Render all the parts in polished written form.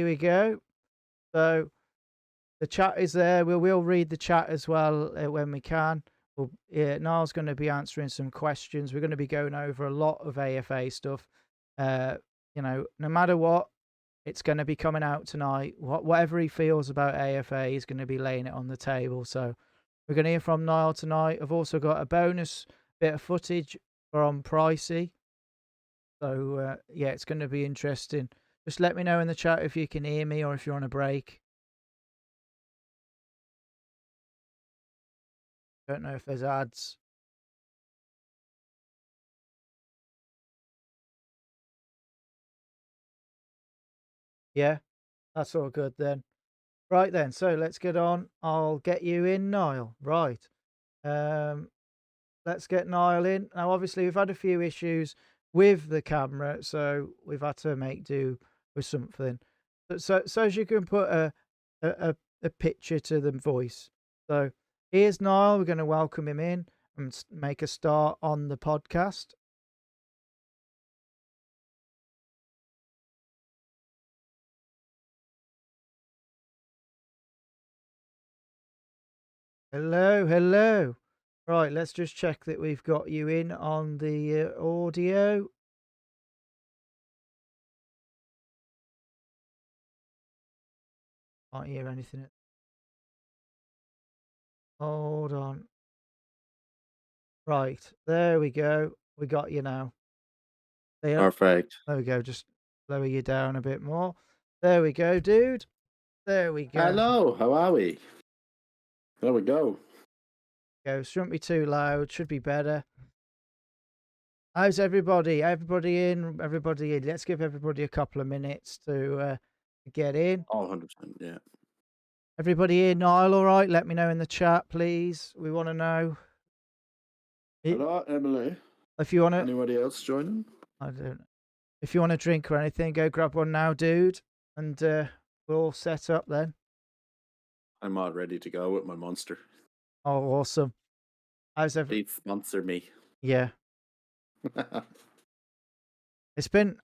here we go. So the chat is there. We'll read the chat as well when we can. Niall's going to be answering some questions. We're going to be going over a lot of AFA stuff. No matter what, it's going to be coming out tonight. Whatever he feels about AFA, he's going to be laying it on the table. So we're going to hear from Niall tonight. I've also got a bonus bit of footage from Pricey. So, it's going to be interesting. Just let me know in the chat if you can hear me or if you're on a break. Don't know if there's ads. Yeah, that's all good then. Right then, so let's get on. I'll get you in, Niall. Right. Let's get Niall in. Now, obviously, we've had a few issues with the camera, so we've had to make do with something. So as you can put a picture to the voice. So here's Niall. We're going to welcome him in and make a start on the podcast. Hello. Right, let's just check that we've got you in on the audio. Can't hear anything. Hold on. Right, there we go. We got you now. Perfect. There we go. Just lower you down a bit more. There we go, dude. There we go. Hello, how are we? There we go. Shouldn't be too loud. Should be better. How's everybody? Everybody in? Everybody in. Let's give everybody a couple of minutes to get in. Oh, 100%, yeah. Everybody in? Niall, all right? Let me know in the chat, please. We want to know. Hello, Emily. If you want to... Anybody else joining? I don't know. If you want a drink or anything, go grab one now, dude. And we're all set up then. I'm all ready to go with my monster. Oh, awesome. How's Please sponsor me. Yeah. I've been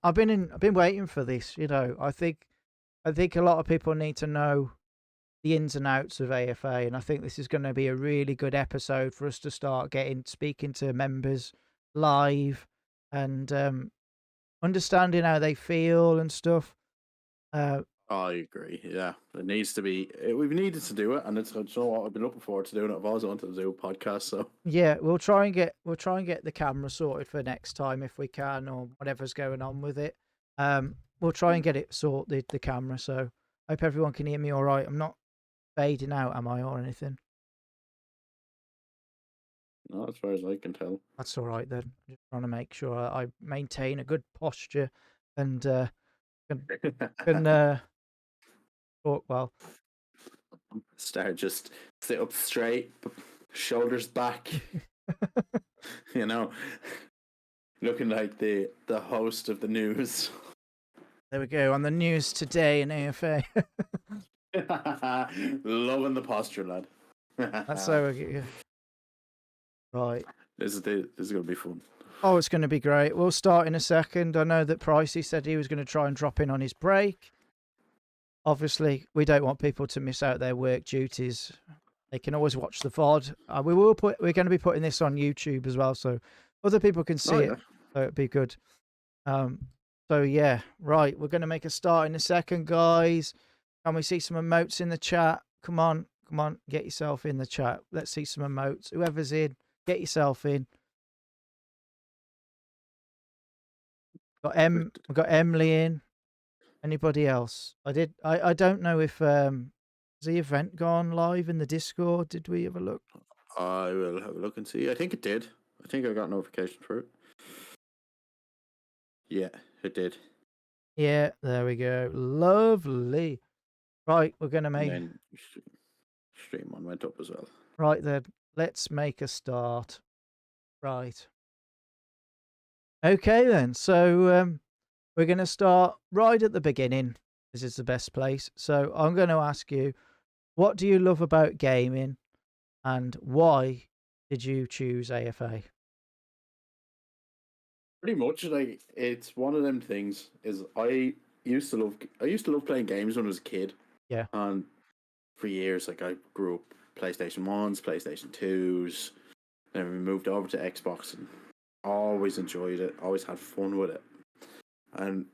waiting for this, I think a lot of people need to know the ins and outs of AFA, and I think this is going to be a really good episode for us to start speaking to members live and understanding how they feel and stuff. I agree. Yeah, it needs to be. We've needed to do it, and it's what I've been looking forward to doing it. I've always wanted to do a podcast, so yeah, we'll try and get the camera sorted for next time if we can, or whatever's going on with it. We'll try and get it sorted, the camera. So I hope everyone can hear me all right. I'm not fading out, am I, or anything? No, as far as I can tell. That's all right then. Just trying to make sure I maintain a good posture and can talk well. Just sit up straight, shoulders back. Looking like the host of the news. There we go, on the news today in AFA. Loving the posture, lad. That's so right. This is going to be fun. Oh, it's going to be great. We'll start in a second. I know that Pricey said he was going to try and drop in on his break. Obviously, we don't want people to miss out their work duties. They can always watch the VOD. We're going to be putting this on YouTube as well, so other people can see it. So it'd be good. So yeah, right. We're going to make a start in a second, guys. Can we see some emotes in the chat? Come on, get yourself in the chat. Let's see some emotes. Whoever's in, get yourself in. We've got Emily in. Anybody else? I don't know if has the event gone live in the Discord? Did we have a look? I will have a look and see. I think it did. I think I got notification for it. Yeah, it did. Yeah, there we go. Lovely. Right, we're gonna make. And then stream one went up as well. Right then, let's make a start. Right. Okay then. So we're going to start right at the beginning. This is the best place. So I'm going to ask you, what do you love about gaming and why did you choose AFA? Pretty much, like, it's one of them things is I used to love playing games when I was a kid. Yeah. And for years, like I grew up PlayStation 1s, PlayStation 2s, then we moved over to Xbox and always enjoyed it, always had fun with it. And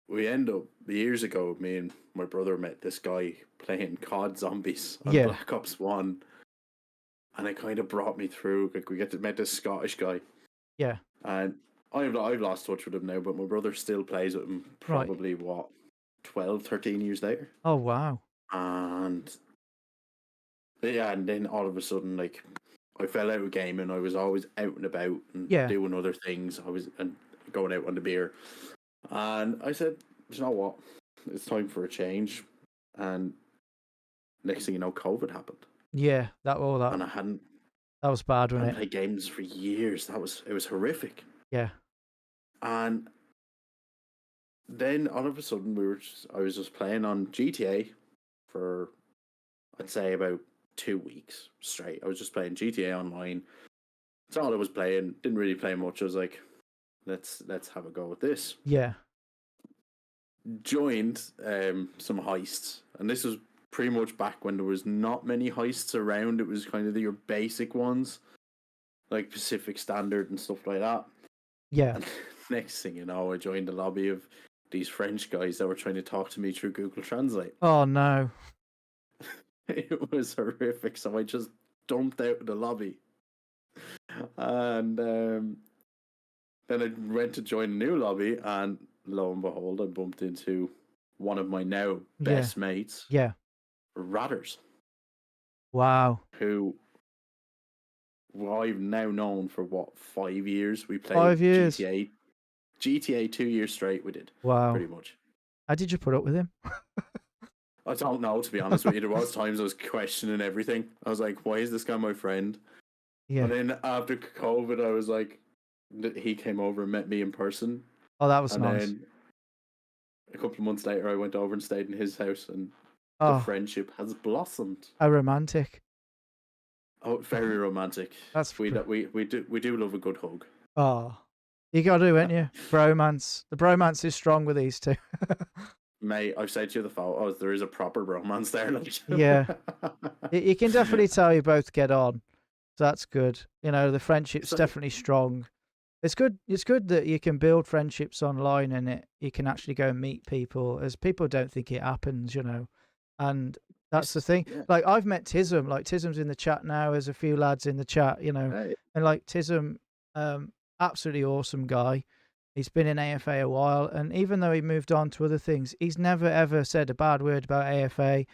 we end up years ago, me and my brother met this guy playing COD Zombies on Yeah. Black Ops 1. And it kind of brought me through. Like we met this Scottish guy. Yeah. And I've lost touch with him now, but my brother still plays with him Right. probably, 12, 13 years later. Oh, wow. And yeah, and then all of a sudden, like, I fell out of gaming. I was always out and about and Yeah. doing other things. I was going out on the beer. And I said, you know what? It's time for a change. And next thing you know, COVID happened. Yeah. And I hadn't that was bad, wasn't it? played games for years. It was horrific. Yeah. And then all of a sudden I was just playing on GTA for, I'd say, about 2 weeks straight. I was just playing GTA Online. That's all I was playing. Didn't really play much. I was like, let's have a go with this. Yeah. Joined some heists, and this was pretty much back when there was not many heists around. It was kind of your basic ones, like Pacific Standard and stuff like that. Yeah. And next thing you know, I joined a lobby of these French guys that were trying to talk to me through Google Translate. Oh, no. It was horrific, so I just dumped out of the lobby. And then I went to join a new lobby, and lo and behold, I bumped into one of my now best mates, Yeah. Ratters, Wow. who I've now known for 5 years. We played 5 years. GTA 2 years straight. We did. Wow. Pretty much. How did you put up with him? I don't know, to be honest with you. There was times I was questioning everything. I was like, why is this guy my friend? Yeah. And then after COVID, I was like, he came over and met me in person. Oh, that was and nice. Then a couple of months later, I went over and stayed in his house, and the friendship has blossomed. How romantic. Oh, very romantic. That's we do love a good hug. Oh, you got to, ain't you? Bromance. The bromance is strong with these two. Mate, I've said to you the photos, there is a proper bromance there. Yeah. You can definitely tell you both get on. So that's good. You know, the friendship's definitely strong. It's good that you can build friendships online, and you can actually go and meet people, as people don't think it happens, you know. And that's the thing. Yeah. Like, I've met Tism. Like, Tism's in the chat now. There's a few lads in the chat, you know. Hey. And like Tism, absolutely awesome guy. He's been in AFA a while, and even though he moved on to other things, he's never ever said a bad word about AFA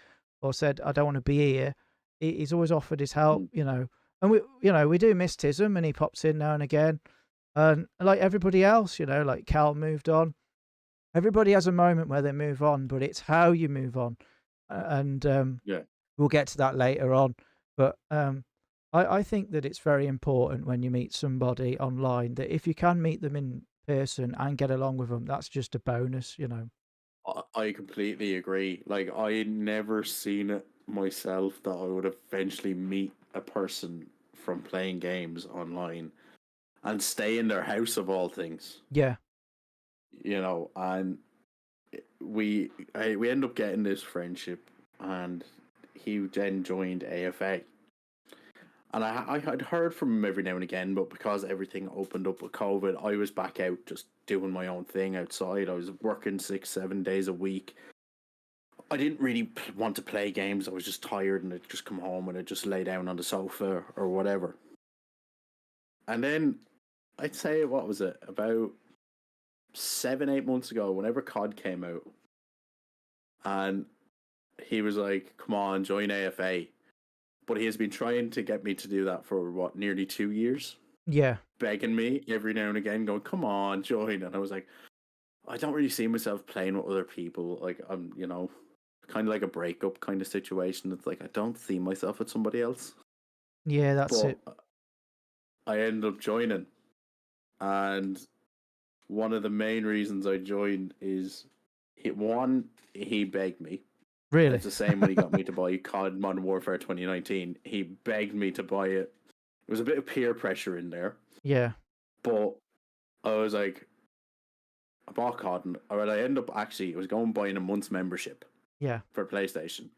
or said, I don't want to be here. He's always offered his help, you know. And we do miss Tism, and he pops in now and again. And like everybody else, you know, like Cal moved on. Everybody has a moment where they move on, but it's how you move on. And we'll get to that later on. But I think that it's very important when you meet somebody online, that if you can meet them in person and get along with them, that's just a bonus, you know. I completely agree. Like, I never seen it myself that I would eventually meet a person from playing games online and stay in their house, of all things. Yeah. You know, and we end up getting this friendship, and he then joined AFA. And I had heard from him every now and again, but because everything opened up with COVID, I was back out just doing my own thing outside. I was working 6-7 days a week. I didn't really want to play games. I was just tired, and I'd just come home and I'd just lay down on the sofa or whatever. And then I'd say, what was it, about 7-8 months ago, whenever COD came out, and he was like, come on, join AFA. But he has been trying to get me to do that for, nearly 2 years? Yeah. Begging me every now and again, going, come on, join. And I was like, I don't really see myself playing with other people. Like, I'm, you know, kind of like a breakup kind of situation. It's like, I don't see myself with somebody else. Yeah, that's it. I ended up joining. And one of the main reasons I joined is, he begged me. Really? It's the same when he got me to buy COD Modern Warfare 2019. He begged me to buy it. There was a bit of peer pressure in there. Yeah. But I was like, I bought COD, and I ended up actually, I was going buying a month's membership Yeah. for PlayStation.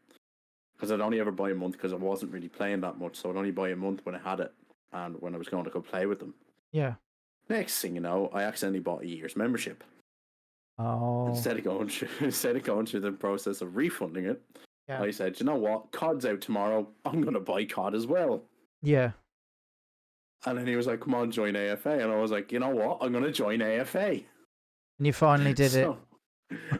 Because I'd only ever buy a month because I wasn't really playing that much. So I'd only buy a month when I had it and when I was going to go play with them. Yeah. Next thing you know, I accidentally bought a year's membership. Oh. Instead of going through the process of refunding it, Yeah. I said, you know what? COD's out tomorrow. I'm going to buy COD as well. Yeah. And then he was like, come on, join AFA. And I was like, you know what? I'm going to join AFA. And you finally did it.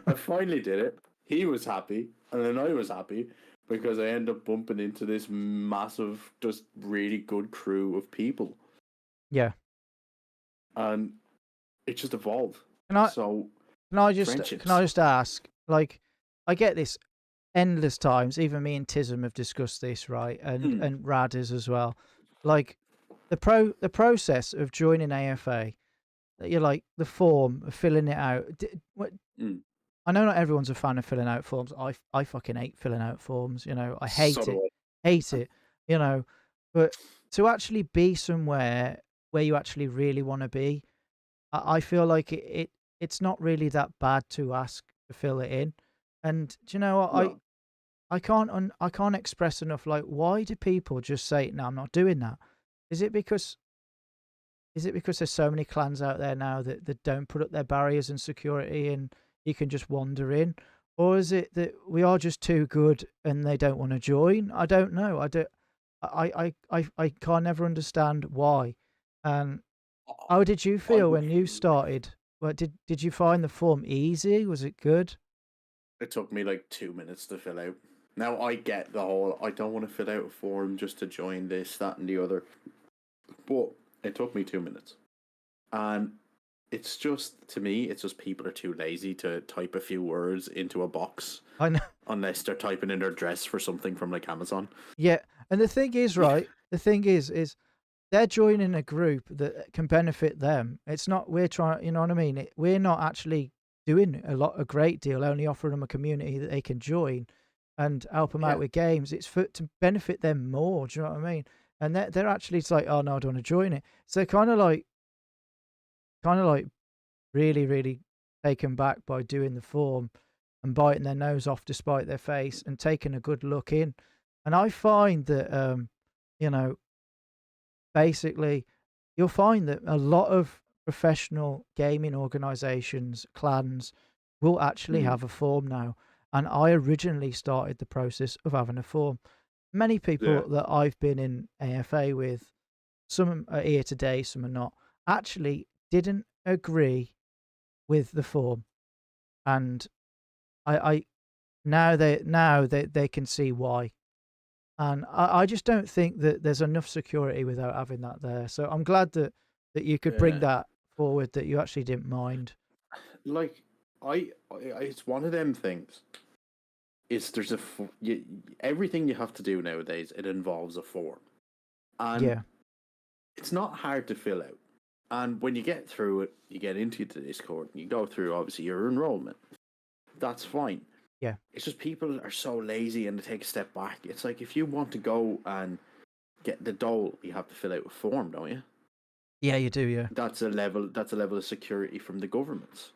I finally did it. He was happy. And then I was happy because I ended up bumping into this massive, just really good crew of people. Yeah. And it just evolved. Can I friendships. can I just ask, like, I get this endless times, even me and Tism have discussed this, right? And Radis as well. Like the process of joining AFA, that you're like the form of filling it out. I know not everyone's a fan of filling out forms. I fucking hate filling out forms, you know. I hate it, you know. But to actually be somewhere where you actually really want to be, I feel like it's not really that bad to ask to fill it in. And do you know what? No. I can't express enough, like, why do people just say, no, I'm not doing that? Is it because there's so many clans out there now that don't put up their barriers and security and you can just wander in? Or is it that we are just too good and they don't want to join? I don't know. I can't never understand why. And how did you feel when you started? Well, did you find the form easy? Was it good? It took me like 2 minutes to fill out. Now I get the whole, I don't want to fill out a form just to join this, that, and the other. But it took me 2 minutes. And it's just, to me, it's just people are too lazy to type a few words into a box. I know. Unless they're typing in their address for something from like Amazon. Yeah. And the thing is, right, the thing is they're joining a group that can benefit them. It's not, we're trying, you know what I mean? We're not actually doing a great deal, only offering them a community that they can join and help them out with games. It's to benefit them more. Do you know what I mean? And they're actually, it's like, oh no, I don't want to join it. So they're kind of like really, really taken back by doing the form and biting their nose off despite their face and taking a good look in. And I find that, you know, basically, you'll find that a lot of professional gaming organizations, clans, will actually have a form now. And I originally started the process of having a form. Many people that I've been in AFA with, some are here today, some are not, actually didn't agree with the form. And I now they can see why. And I just don't think that there's enough security without having that there. So I'm glad that you could bring that forward, that you actually didn't mind. Like, it's one of them things. There's everything you have to do nowadays, it involves a form. And it's not hard to fill out. And when you get through it, you get into the Discord and you go through, obviously, your enrollment. That's fine. Yeah. It's just people are so lazy and they take a step back. It's like, if you want to go and get the dole, you have to fill out a form, don't you? Yeah, you do, yeah. That's a level of security from the governments.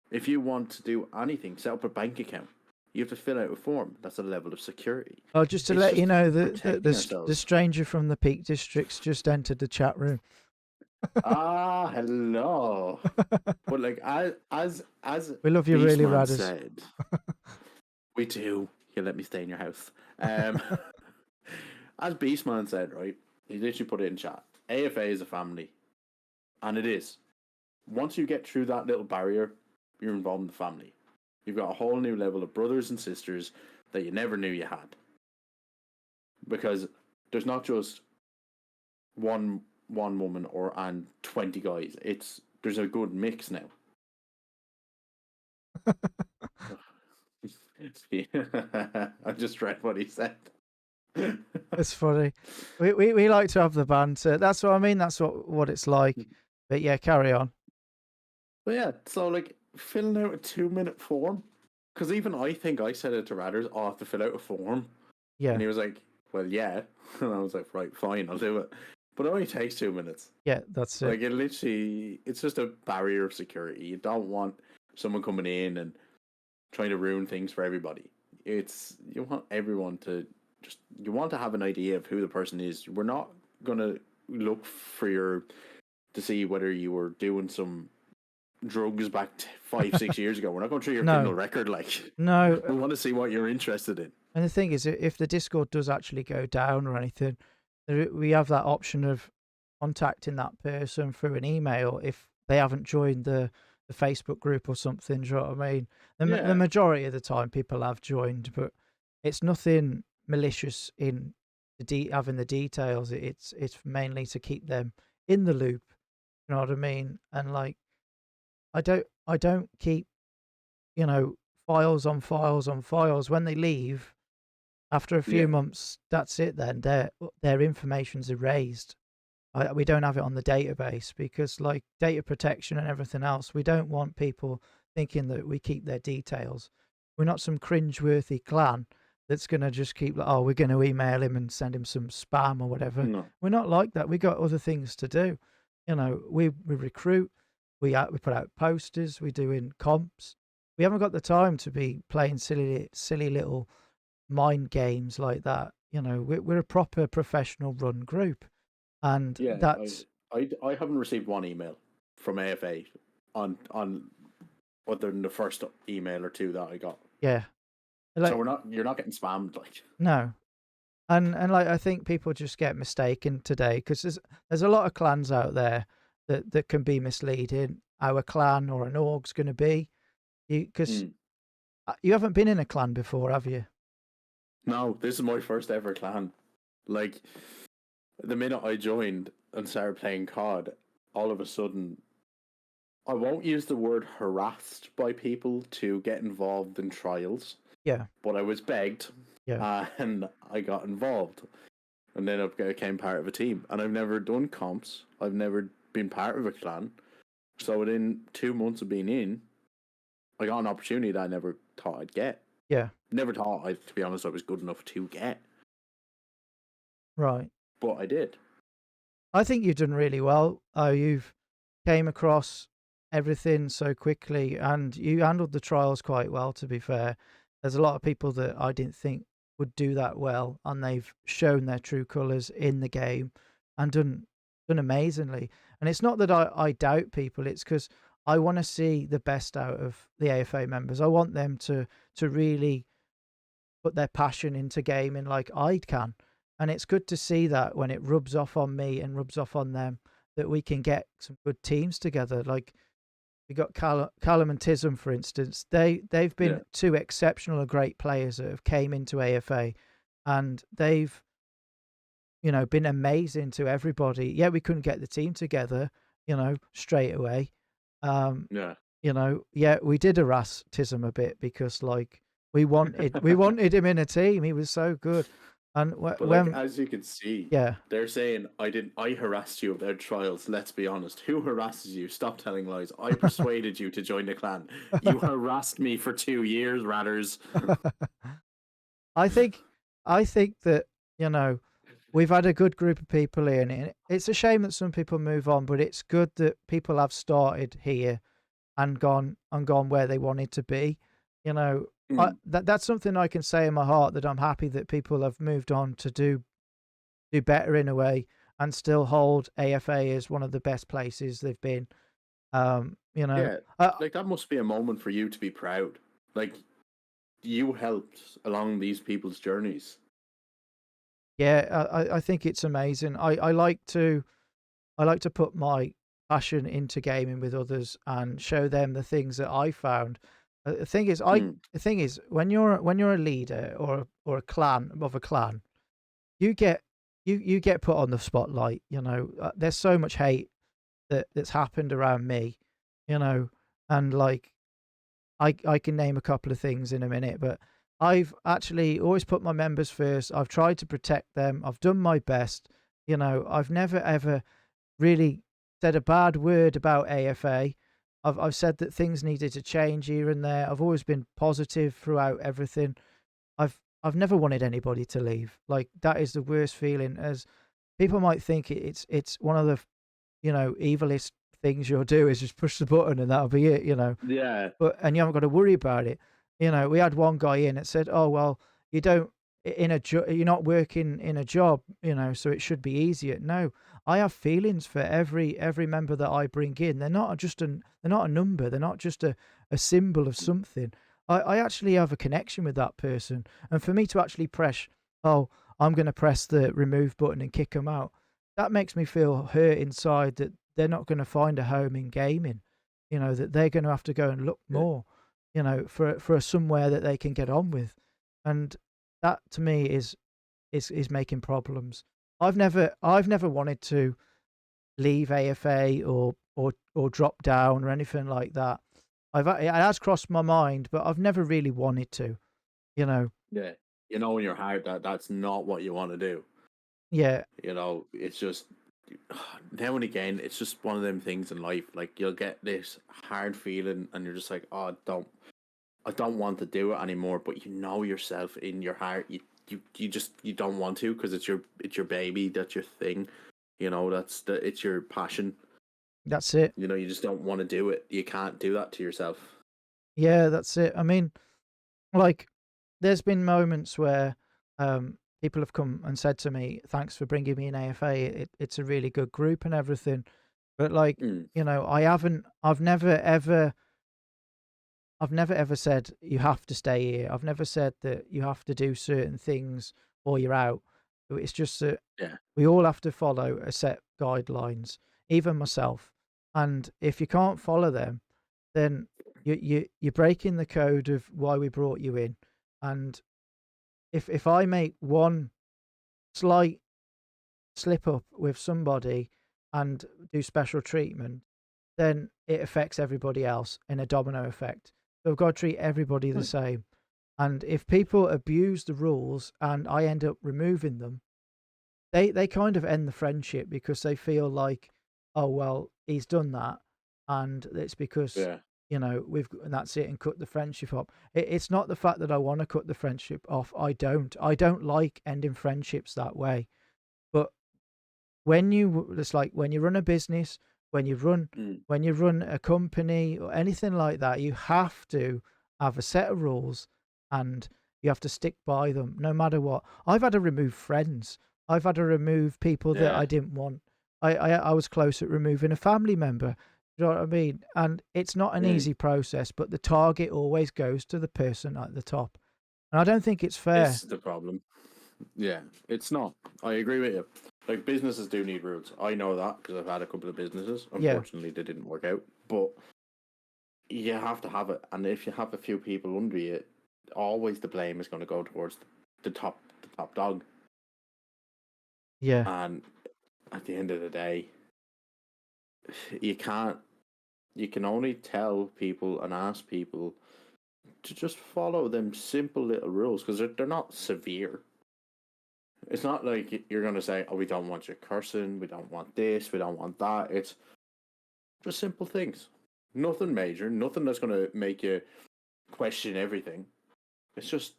If you want to do anything, set up a bank account, you have to fill out a form. That's a level of security. Oh, just to let you know, the stranger from the Peak Districts just entered the chat room. Hello. But like, as we love you, really, Beastman Radis. said, we do. You let me stay in your house. As Beastman said, right? He literally put it in chat. AFA is a family, and it is. Once you get through that little barrier, you're involved in the family. You've got a whole new level of brothers and sisters that you never knew you had. Because there's not just one woman and 20 guys. There's a good mix now. I just read what he said. It's funny. We like to have the banter. That's what I mean. That's what it's like. But yeah, carry on. But yeah, so like filling out a 2-minute form, because even I think I said it to Radders, I have to fill out a form. Yeah. And he was like, well, yeah. And I was like, right, fine, I'll do it. but it only takes 2 minutes. Yeah, that's it. Like it literally, it's just a barrier of security. You don't want someone coming in and trying to ruin things for everybody. You want everyone to you want to have an idea of who the person is. We're not gonna look to see whether you were doing some drugs back 5-6 years ago. We're not going through your criminal No, record. Like no. we want to see what you're interested in. And the thing is, if the Discord does actually go down or anything, we have that option of contacting that person through an email if they haven't joined the Facebook group or something. Do you know what I mean? The Yeah, majority of the time, people have joined, but it's nothing malicious in having the details. It's mainly to keep them in the loop. You know what I mean? And like, I don't keep, you know, files on files on files. When they leave after a few yeah, months, that's it. Then their information's erased. We don't have it on the database because, like, data protection and everything else, we don't want people thinking that we keep their details. We're not some cringeworthy clan that's going to just keep, like, oh, we're going to email him and send him some spam or whatever. no, We're not like that. We got other things to do. You know, we recruit, we put out posters, we're doing comps. We haven't got the time to be playing silly little mind games like that. You know, we're a proper professional run group, and yeah. that's I haven't received one email from AFA on other than the first email or two that I got. yeah, So like you're not getting spammed. Like no, and like I think people just get mistaken today because there's a lot of clans out there that can be misleading. Our clan or an org's going to be because mm. you haven't been in a clan before, have you? No, this is my first ever clan. Like the minute I joined and started playing COD, all of a sudden I won't use the word harassed by people to get involved in trials, Yeah, but I was begged yeah, and I got involved. And then I became part of a team. And I've never done comps, I've never been part of a clan. So within 2 months of being in, I got an opportunity that I never thought I'd get. yeah. Never thought, to be honest, I was good enough to get. Right. But I did. I think you've done really well. You've came across everything so quickly, and you handled the trials quite well. To be fair, there's a lot of people that I didn't think would do that well, and they've shown their true colours in the game and done amazingly. And it's not that I doubt people; it's because I want to see the best out of the AFA members. I want them to really put their passion into gaming like I can. And it's good to see that when it rubs off on me and rubs off on them, that we can get some good teams together. Like we got Callum and Tism, for instance. They've Yeah. been two exceptional and great players that have came into AFA, and they've been amazing to everybody. Yeah, we couldn't get the team together, straight away. Um, Yeah. yeah, we did harass Tism a bit because like we wanted him in a team. He was so good, and But like when as you can see, yeah. they're saying I harassed you about trials. Let's be honest. Who harasses you? Stop telling lies. I persuaded you to join the clan. You harassed me for 2 years, ratters. I think I think that we've had a good group of people in it. It's a shame that some people move on, but it's good that people have started here and gone where they wanted to be. You know, Mm. that's something I can say in my heart, that I'm happy that people have moved on to do better in a way and still hold AFA as one of the best places they've been. You know, Yeah. Like that must be a moment for you to be proud. Like you helped along these people's journeys. yeah, I think it's amazing. I like to put my passion into gaming with others and show them the things that I found. The thing is, Mm. when you're a leader or a clan of a clan, you get you get put on the spotlight. There's so much hate that's happened around me, you know, and like I can name a couple of things in a minute, but I've actually always put my members first. I've tried to protect them. I've done my best. I've never ever really said a bad word about AFA. I've said that things needed to change here and there. I've always been positive throughout everything. I've never wanted anybody to leave. Like that is the worst feeling. As people might think it's one of the evilest things you'll do is just push the button and that'll be it. Yeah. And you haven't got to worry about it. We had one guy in that said, "Oh well, you don't you're not working in a job, so it should be easier." No, I have feelings for every member that I bring in. They're not a number. They're not just a symbol of something. I actually have a connection with that person, and for me to actually press, oh, I'm going to press the remove button and kick them out. That makes me feel hurt inside that they're not going to find a home in gaming. That they're going to have to go and look Yeah. more, for a somewhere that they can get on with, and that to me is making problems. I've never wanted to leave AFA or drop down or anything like that. It has crossed my mind, but I've never really wanted to. You know, Yeah. You know in your heart that that's not what you want to do. yeah, It's just now and again, it's just one of them things in life. Like you'll get this hard feeling, and you're just like, "Oh, I don't want to do it anymore." But you know yourself in your heart, you don't want to because it's your baby, that's your thing. It's your passion. that's it. You just don't want to do it. You can't do that to yourself. Yeah, that's it. I mean, like, there's been moments where people have come and said to me, "Thanks for bringing me in AFA. It's a really good group and everything." But like, Mm, I haven't. I've never ever said you have to stay here. I've never said that you have to do certain things or you're out. It's just that yeah, we all have to follow a set guidelines, even myself. And if you can't follow them, then you're breaking the code of why we brought you in. And if I make one slight slip up with somebody and do special treatment, then it affects everybody else in a domino effect. So I've got to treat everybody the mm, same. And if people abuse the rules and I end up removing them, they kind of end the friendship because they feel like, oh well, he's done that, and it's because yeah, and that's it, and cut the friendship off. It's not the fact that I want to cut the friendship off. I don't like ending friendships that way. But it's like when you run a business, when you run mm, when you run a company or anything like that, you have to have a set of rules and you have to stick by them no matter what. I've had to remove friends. I've had to remove people that yeah, I didn't want. I was close at removing a family member. You know what I mean? And it's not an mm. easy process, but the target always goes to the person at the top. And I don't think it's This fair. is the problem. Yeah, it's not. I agree with you. Like businesses do need rules. I know that because I've had a couple of businesses. Yeah. Unfortunately, they didn't work out. But you have to have it, and if you have a few people under you, always the blame is going to go towards the top dog. Yeah. And at the end of the day, you can't. You can only tell people and ask people to just follow them simple little rules because they're not severe. It's not like you're going to say, "Oh, we don't want you cursing. We don't want this. We don't want that." It's just simple things. Nothing major. Nothing that's going to make you question everything. It's just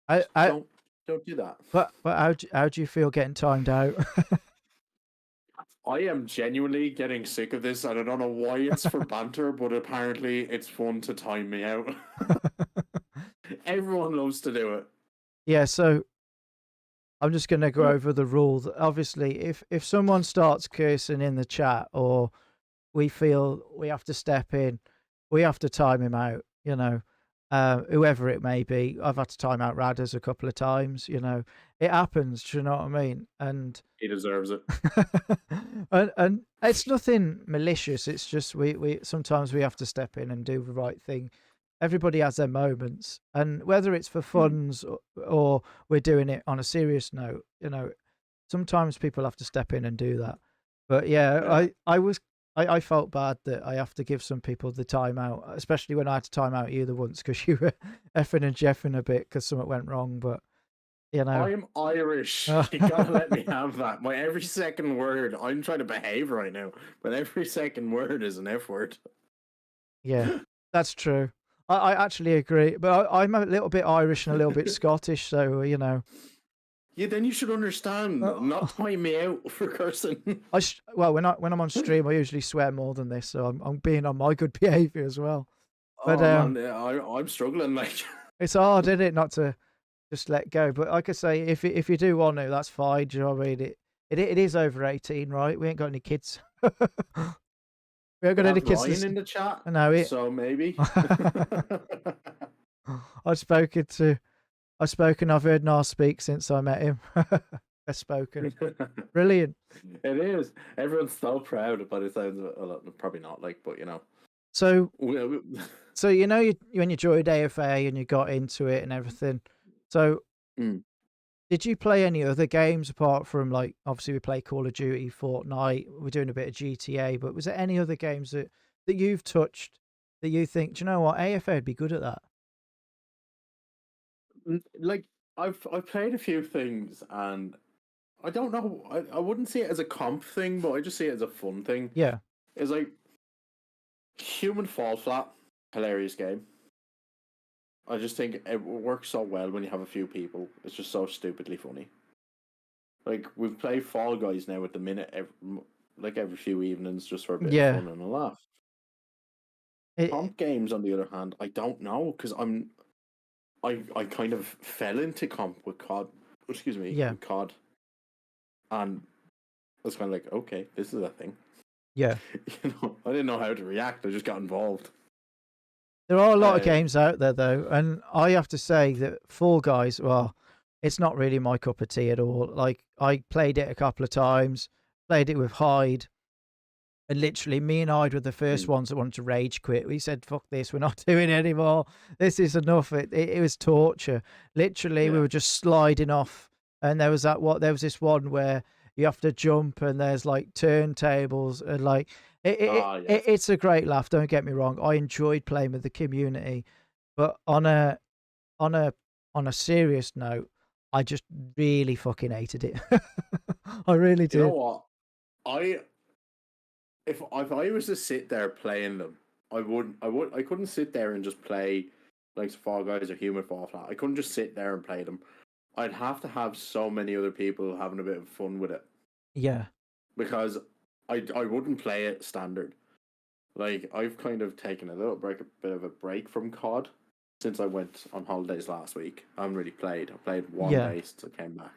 I, I don't do that. but how do you feel getting timed out? I am genuinely getting sick of this, and I don't know why it's for banter, but apparently it's fun to time me out. Everyone loves to do it. Yeah, so I'm just going to go Uh, over the rules. Obviously, if someone starts cursing in the chat or we feel we have to step in, we have to time him out, whoever it may be. I've had to time out Radders a couple of times, it happens, do you know what I mean? And he deserves it. and it's nothing malicious. It's just we sometimes we have to step in and do the right thing. Everybody has their moments, and whether it's for Mm, funs or we're doing it on a serious note, sometimes people have to step in and do that. But yeah, yeah. I felt bad that I have to give some people the timeout, especially when I had to time out you the once because you were effing and jeffing a bit because something went wrong. But you know, I'm Irish. You gotta let me have that. My every second word, I'm trying to behave right now, but every second word is an F word. yeah, that's true. I actually agree, but I'm a little bit Irish and a little bit Scottish, so Yeah, then you should understand. Not time me out for cursing. Well, when I'm on stream, I usually swear more than this, so I'm being on my good behavior as well. But Oh man, I'm struggling. Like, it's hard, isn't it, not to just let go? But like I say, if you do want to, that's fine. Do you know what I mean? It is over 18, right? We ain't got any kids. We ain't we got any have kids. Ryan in the chat, No, so maybe. I've spoken. I've heard Nar speak since I met him. I've spoken. Brilliant. It is. Everyone's so proud, but it sounds a lot, probably not like, but you know. So, We- so when you joined AFA and you got into it and everything. So, Mm. did you play any other games apart from, like, obviously we play Call of Duty, Fortnite, we're doing a bit of GTA, but was there any other games that you've touched that you think, do you know what, AFA would be good at that? Like, I've played a few things, and I don't know. I wouldn't see it as a comp thing, but I just see it as a fun thing. Yeah. It's like Human Fall Flat, hilarious game. I just think it works so well when you have a few people. It's just so stupidly funny. Like, we've played Fall Guys now at the minute, every few evenings, just for a bit of fun and a laugh. Comp games, on the other hand, I don't know, because I kind of fell into comp with COD. Excuse me, with COD, and I was kind of like, okay, this is a thing. Yeah. I didn't know how to react. I just got involved. There are a lot of games out there, though, and I have to say that Fall Guys, well, it's not really my cup of tea at all. Like, I played it a couple of times, played it with Hyde, and literally me and Hyde were the first ones that wanted to rage quit. We said, fuck this, we're not doing it anymore. This is enough. It was torture. Literally, we were just sliding off, and there was this one where you have to jump, and there's like turntables, and like it's a great laugh. Don't get me wrong. I enjoyed playing with the community, but on a serious note, I just really fucking hated it. I really did. You know what? If I was to sit there playing them, I couldn't sit there and just play like Fall Guys or Human Fall Flat. I couldn't just sit there and play them. I'd have to have so many other people having a bit of fun with it. Yeah. Because I wouldn't play it standard. Like, I've kind of taken a bit of a break from COD since I went on holidays last week. I haven't really played. I played one day since I came back.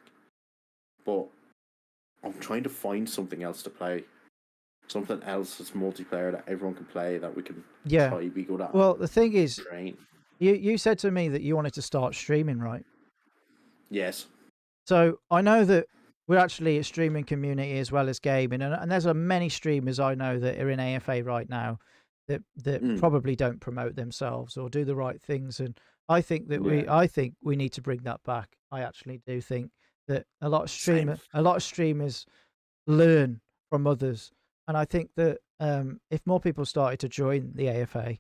But I'm trying to find something else to play. Something else that's multiplayer that everyone can play, that we can try to be good at. Well, the thing is, you said to me that you wanted to start streaming, right? Yes. So I know that we're actually a streaming community as well as gaming, and there's many streamers I know that are in AFA right now that probably don't promote themselves or do the right things, and I think that we need to bring that back. I actually do think that a lot of streamers learn from others, and I think that if more people started to join the AFA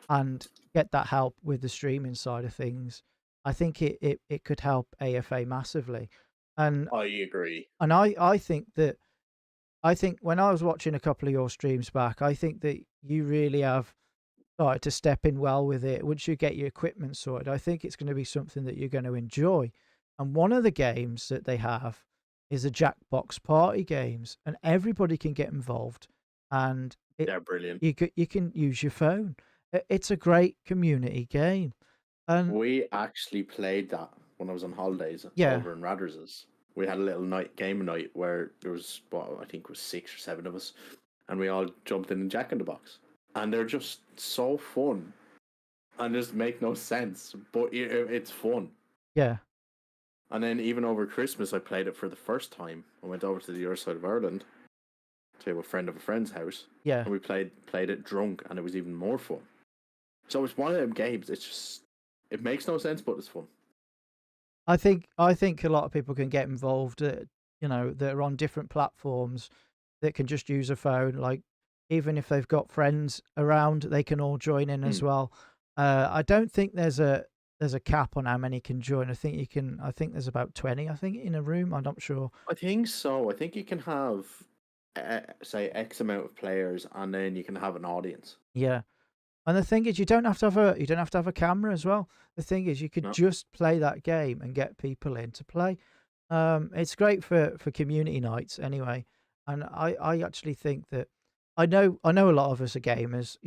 and get that help with the streaming side of things, I think it could help AFA massively. And I agree. And I think when I was watching a couple of your streams back, I think that you really have started to step in well with it. Once you get your equipment sorted, I think it's going to be something that you're going to enjoy. And one of the games that they have is the Jackbox party games, and everybody can get involved. And they're brilliant. You can use your phone. It's a great community game. And we actually played that when I was on holidays over in Radders's. We had a little game night where there was, I think it was 6 or 7 of us, and we all jumped in Jack in the Box. And they're just so fun and just make no sense, but it's fun. Yeah. And then even over Christmas, I played it for the first time. I went over to the other side of Ireland to a friend of a friend's house. Yeah. And we played it drunk, and it was even more fun. So it's one of them games. It's just, it makes no sense, but it's fun. I think a lot of people can get involved, that are on different platforms that can just use a phone. Like, even if they've got friends around, they can all join in as well. I don't think there's a cap on how many can join. I think there's about 20, I think, in a room. I'm not sure. I think so. I think you can have, say, X amount of players, and then you can have an audience. Yeah. And the thing is, you don't have to have a camera as well. The thing is, you could just play that game and get people in to play. It's great for community nights anyway, and I actually think that I know a lot of us are gamers,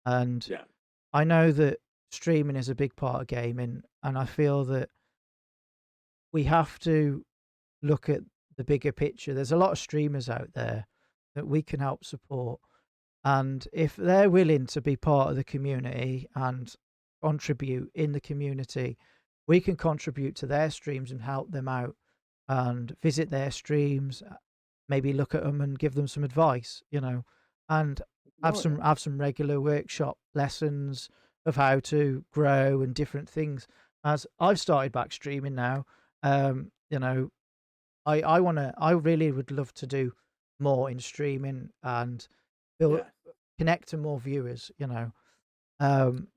and Yeah. I know that streaming is a big part of gaming, and I feel that we have to look at the bigger picture. There's a lot of streamers out there that we can help support. And if they're willing to be part of the community and contribute in the community, we can contribute to their streams and help them out and visit their streams, maybe look at them and give them some advice, and have Oh some yeah. have some regular workshop lessons of how to grow and different things. As I've started back streaming now, um, you know, I really would love to do more in streaming and build Yeah. connect to more viewers, Um,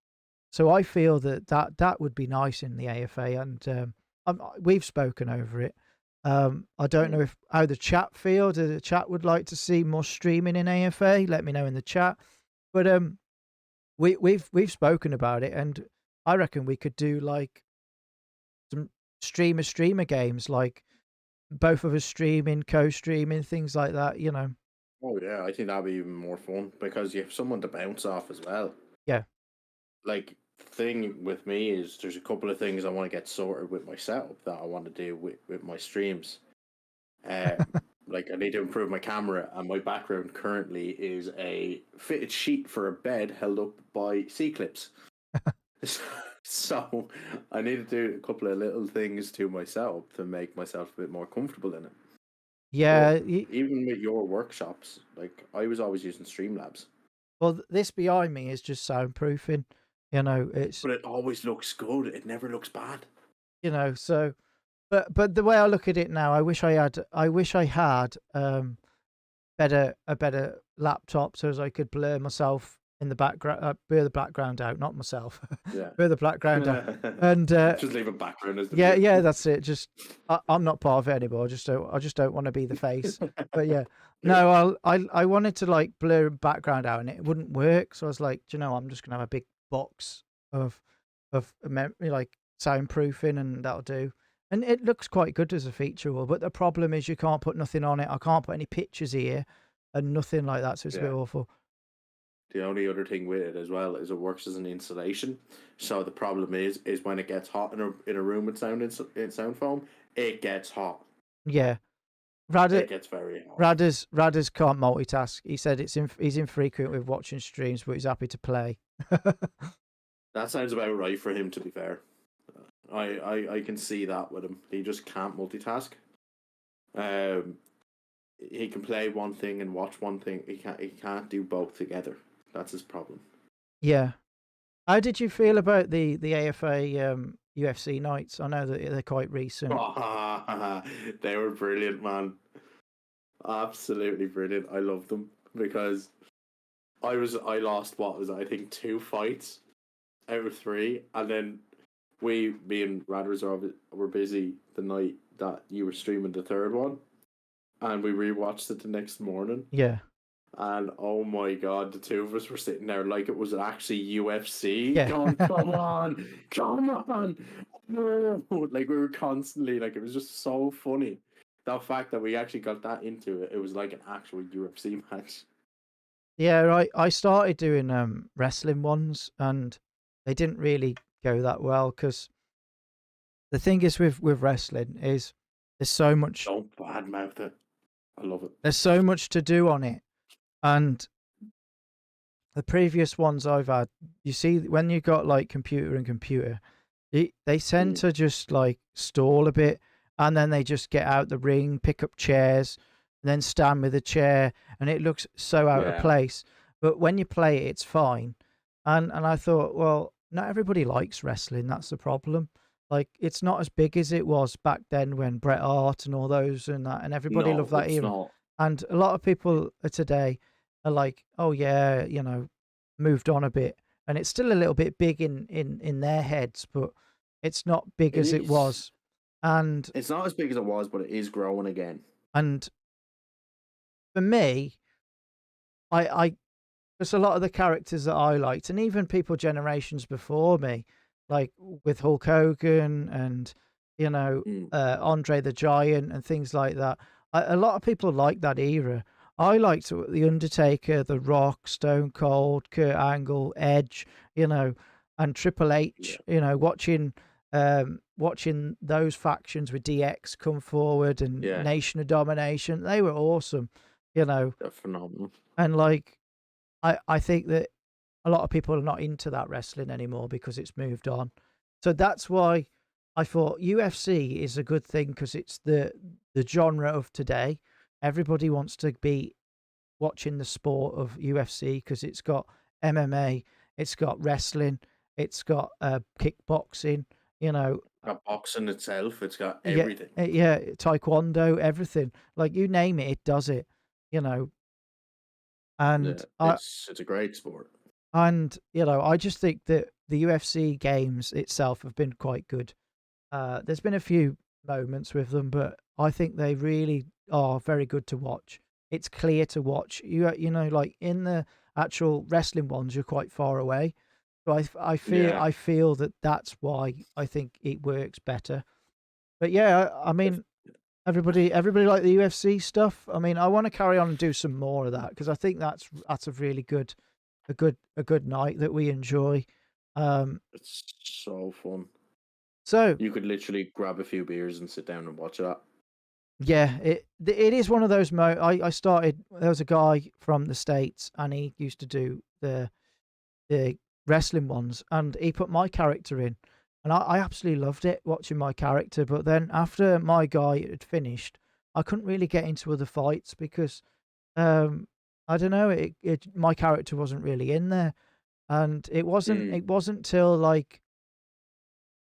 so I feel that would be nice in the AFA, and we've spoken over it. I don't know Mm. if how the chat feel. Do the chat would like to see more streaming in AFA? Let me know in the chat. But we've spoken about it, and I reckon we could do like some streamer games, like both of us streaming, co-streaming, things like that. Oh yeah, I think that'd be even more fun because you have someone to bounce off as well. Yeah, Like the thing with me is there's a couple of things I want to get sorted with my setup that I want to do with my streams. Like I need to improve my camera, and my background currently is a fitted sheet for a bed held up by C clips. So I need to do a couple of little things to my setup to make myself a bit more comfortable in it. But yeah. even with your workshops, like I was always using Streamlabs, Well, this behind me is just soundproofing. It's but it always looks good. It never looks bad. so. But the way I look at it now, I wish I had a better laptop so as I could blur myself in the background, blur the background out, not myself, Yeah. blur the background out, and Just leave a background as the yeah, view. yeah, that's it. Just I'm not part of it anymore. I just don't want to be the face. But yeah, no, I wanted to like blur background out, and it wouldn't work. So I was like, do you know, I'm just gonna have a big box of like soundproofing, and that'll do. And it looks quite good as a feature wall. But the problem is you can't put nothing on it. I can't put any pictures here, and nothing like that. So it's a bit Yeah. awful. The only other thing with it as well is it works as an insulation. So the problem is when it gets hot in a room with in sound foam, it gets hot. Yeah, Rad It gets very hot. Radders can't multitask. He said he's infrequent with watching streams, but he's happy to play. That sounds about right for him, to be fair. I can see that with him. He just can't multitask. Um, he can play one thing and watch one thing. He can't do both together. That's his problem. Yeah. How did you feel about the AFA UFC nights? I know that they're quite recent. They were brilliant, man. Absolutely brilliant. I loved them because I lost what was it, I think 2 fights out of 3, and then me and Raders were busy the night that you were streaming the third one, and we rewatched it the next morning. Yeah. And oh my god, the two of us were sitting there like it was actually UFC. Yeah. Going, come on, come on. Like we were constantly like it was just so funny. The fact that we actually got that into it, it was like an actual UFC match. Yeah, right. I started doing wrestling ones, and they didn't really go that well because the thing is with wrestling is there's so much Don't badmouth it. I love it. there's so much to do on it, and the previous ones I've had, you see, when you got like computer and computer, they tend to just like stall a bit, and then they just get out the ring, pick up chairs, and then stand with a chair, and it looks so out of Yeah. place. But when you play it, it's fine. And I thought, well, not everybody likes wrestling. That's the problem. Like, it's not as big as it was back then when Bret Hart and all those and that, and everybody No, loved that it's era. not. And a lot of people today are like, oh yeah, moved on a bit, and it's still a little bit big in their heads, but it's not big It as it is. was. And It's not as big as it was, but it is growing again. and for me, I there's a lot of the characters that I liked, and even people generations before me, like with Hulk Hogan and Mm. Andre the Giant and things like that. A lot of people like that era. I liked the Undertaker, The Rock, Stone Cold, Kurt Angle, Edge, and Triple Yeah, H. Watching those factions with DX come forward and yeah, Nation of Domination. They were awesome, you know. they're phenomenal. And like, I think that a lot of people are not into that wrestling anymore because it's moved on. So that's why I thought UFC is a good thing because it's the genre of today. Everybody wants to be watching the sport of UFC because it's got MMA, it's got wrestling, it's got kickboxing, you know, Got boxing itself, it's got yeah, everything. yeah, taekwondo, everything. Like you name it, it does it, you know. Yeah, And it's a great sport. I just think that the UFC games itself have been quite good. There's been a few moments with them, but I think they really are very good to watch. It's clear to watch. Like in the actual wrestling ones, you're quite far away. So Yeah, I feel that that's why I think it works better. But yeah, I if, mean, everybody like the UFC stuff. I mean, I want to carry on and do some more of that because I think that's a really good night that we enjoy. Um, it's so fun. so You could literally grab a few beers and sit down and watch that. yeah, it is one of those. I started. There was a guy from the States, and he used to do the wrestling ones, and he put my character in, and I absolutely loved it watching my character. But then after my guy had finished, I couldn't really get into other fights because um, I don't know. My character wasn't really in there, and it wasn't Mm, it wasn't till like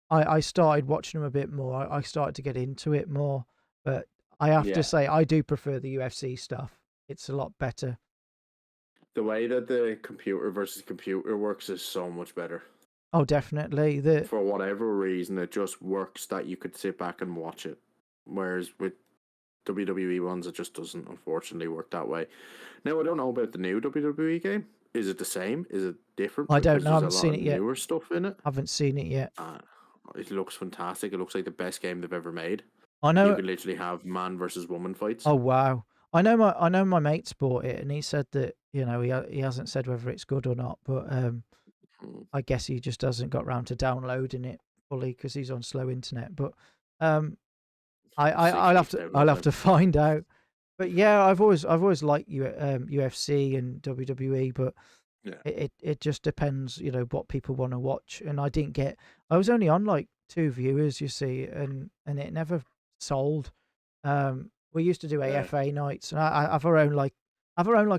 I started watching them a bit more. I started to get into it more, but I have to yeah, say I do prefer the UFC stuff. It's a lot better. the way that the computer versus computer works is so much better. Oh, definitely. The For whatever reason, it just works that you could sit back and watch it. Whereas with WWE ones, it just doesn't unfortunately work that way. Now, I don't know about the new WWE game. Is it the same? Is it different? I don't Because know. I there's a haven't lot seen of it yet. newer stuff in it. I haven't seen it yet. Uh, it looks fantastic. It looks like the best game they've ever made. I You know. can literally have man versus woman fights. Oh wow. I know my mate's bought it, and he said that he hasn't said whether it's good or not, but Mm, I guess he just hasn't got round to downloading it fully because he's on slow internet. But um, six I'll have weeks to download time. find out. But yeah, I've always liked UFC and WWE, but Yeah, it just depends, what people want to watch. And I was only on like 2 viewers, you see, and it never sold. We used to do yeah, AFA nights, and I have our own like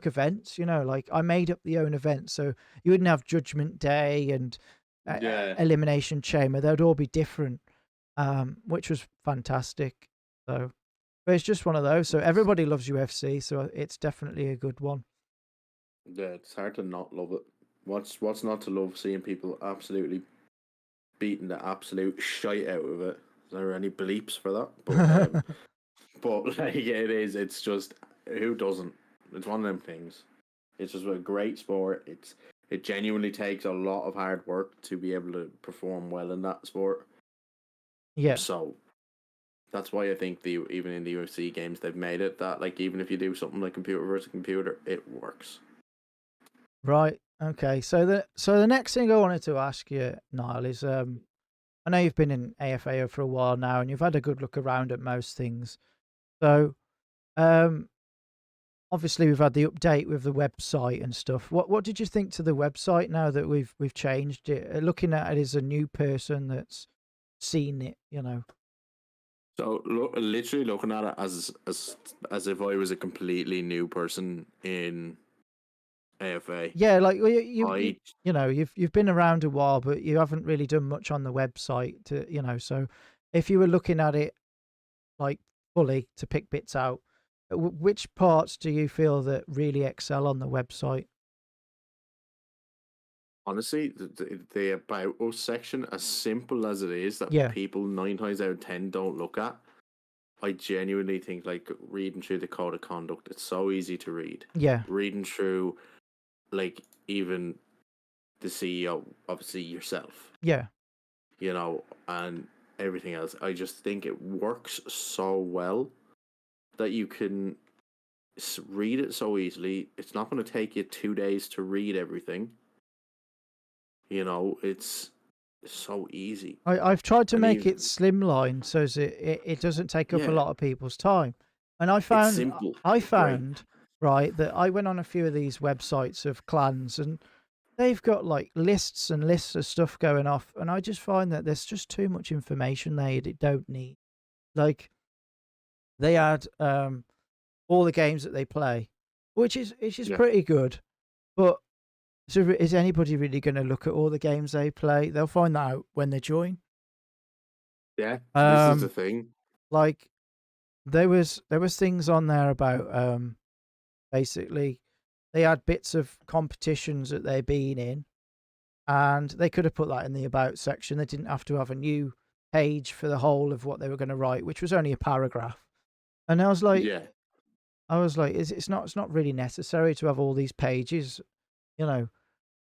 events, like I made up the own events, so you wouldn't have Judgment Day and yeah. Elimination Chamber. They would all be different, which was fantastic. So, but it's just one of those. So everybody loves UFC, so it's definitely a good one. Yeah, it's hard to not love it. What's not to love? Seeing people absolutely beating the absolute shite out of it. Is there any bleeps for that? But like it is. It's just who doesn't? It's one of them things. It's just a great sport. It genuinely takes a lot of hard work to be able to perform well in that sport. Yeah. So that's why I think even in the UFC games they've made it that like even if you do something like computer versus computer, it works. Right. Okay. So the next thing I wanted to ask you, Niall, is I know you've been in AFA for a while now, and you've had a good look around at most things. So um, obviously we've had the update with the website and stuff. What did you think to the website now that we've changed it? Looking at it as a new person that's seen it. So literally looking at it as if I was a completely new person in AFA. Yeah, like I you've been around a while, but you haven't really done much on the website So if you were looking at it like fully to pick bits out, which parts do you feel that really excel on the website? honestly the about us section, as simple as it is, that Yeah, people 9 times out of 10 don't look at. I genuinely think like reading through the code of conduct, it's so easy to read. yeah, Reading through like even the CEO, obviously yourself, yeah, and everything else. I just think it works so well that you can read it so easily. It's not going to take you 2 days to read everything. It's so easy. I've tried to And make even, it slimline so as it doesn't take up a yeah, lot of people's time. And it's simple. I It's great. found right that I went on a few of these websites of clans and they've got like lists and lists of stuff going off, and I just find that there's just too much information there that don't need. Like they had all the games that they play, which is Yeah. pretty good, but so is anybody really going to look at all the games they play? They'll find that out when they join. Yeah. This is the Um, thing. like there was things on there about basically they had bits of competitions that they'd been in, and they could have put that in the about section. They didn't have to have a new page for the whole of what they were going to write, which was only a paragraph. And Yeah. I was like, it's not really necessary to have all these pages, you know.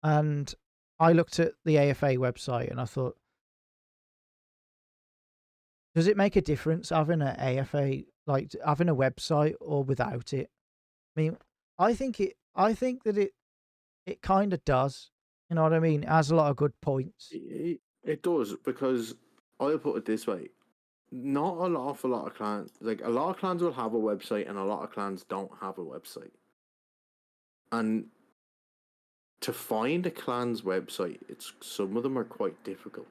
And I looked at the AFA website and I thought, does it make a difference having an AFA, like having a website or without it? I mean, I think that it kind of does. You know what I mean? It has a lot of good points. It does, because I'll put it this way. Not an awful lot of clans. Like, a lot of clans will have a website and a lot of clans don't have a website. And to find a clan's website, some of them are quite difficult.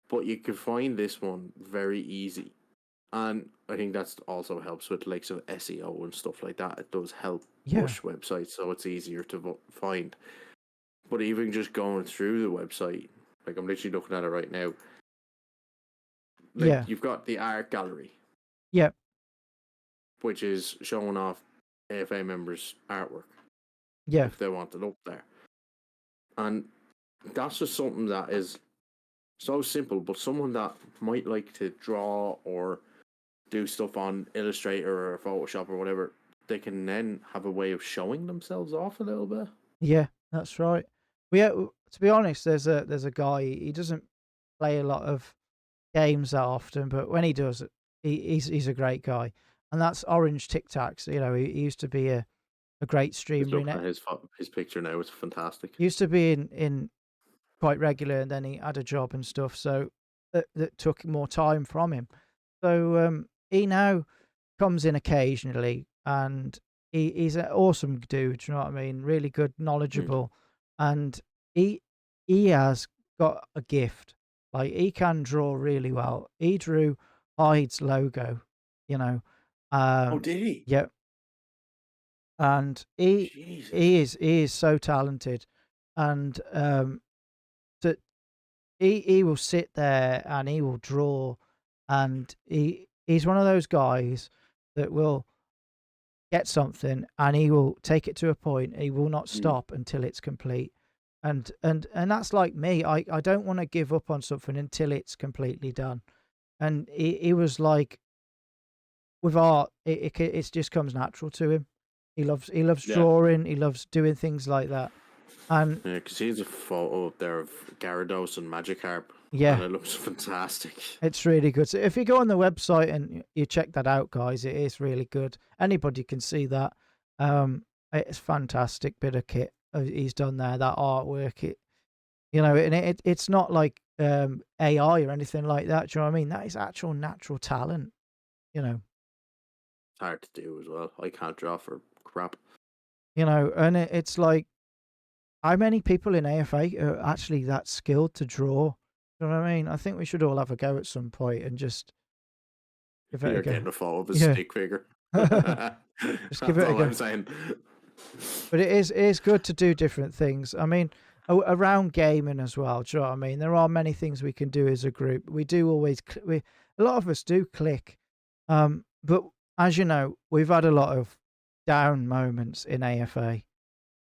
But you can find this one very easy. And I think that's also helps with likes of SEO and stuff like that. It does help Yeah, push websites, so it's easier to find. But even just going through the website, like I'm literally looking at it right now, like yeah, you've got the art gallery, yeah, which is showing off AFA members' artwork yeah, if they want it up there. And that's just something that is so simple, but someone that might like to draw or do stuff on Illustrator or Photoshop or whatever, they can then have a way of showing themselves off a little bit. yeah. That's right. To be honest, there's a guy. He doesn't play a lot of games that often, but when he does, he's a great guy. And that's Orange Tic Tacs. You know, he used to be a great Just streamer in looking it. at his picture now, it's fantastic. He used to be in quite regular, and then he had a job and stuff, so that took more time from him. So he now comes in occasionally, and he's an awesome dude. Do you know what I mean? Really good, Mm. knowledgeable, and he he has got a gift. Like he can draw really well. He drew Hyde's logo, you know. Oh, did he? Yeah, and Jesus. he is so talented, and to he will sit there and he will draw, and he's one of those guys that will get something and he will take it to a point. He will not Mm. stop until it's complete. And that's like me. I don't want to give up on something until it's completely done. And he was like with art, it just comes natural to him. He loves Yeah. drawing. He loves doing things like that. And Yeah, because he has a photo up there of Gyarados and Magikarp, and yeah, it looks fantastic. it's really good. So if you go on the website and you check that out, guys, it is really good. Anybody can see that. It's fantastic bit of kit he's done there. That artwork, and it's not like AI or anything like that. Do you know what I mean? That is actual natural talent. You know, It's hard to do as well. I can't draw for crap. and it's like how many people in AFA are actually that skilled to draw? Do you know what I mean? I think we should all have a go at some point and just give it a You're go. getting a photo of a Yeah. stick figure. Just give That's it a all go. I'm saying. But it is good to do different things. I mean, around gaming as well. Do you know what I mean? There are many things we can do as a group. We do always, a lot of us do click. But as you know, we've had a lot of down moments in AFA,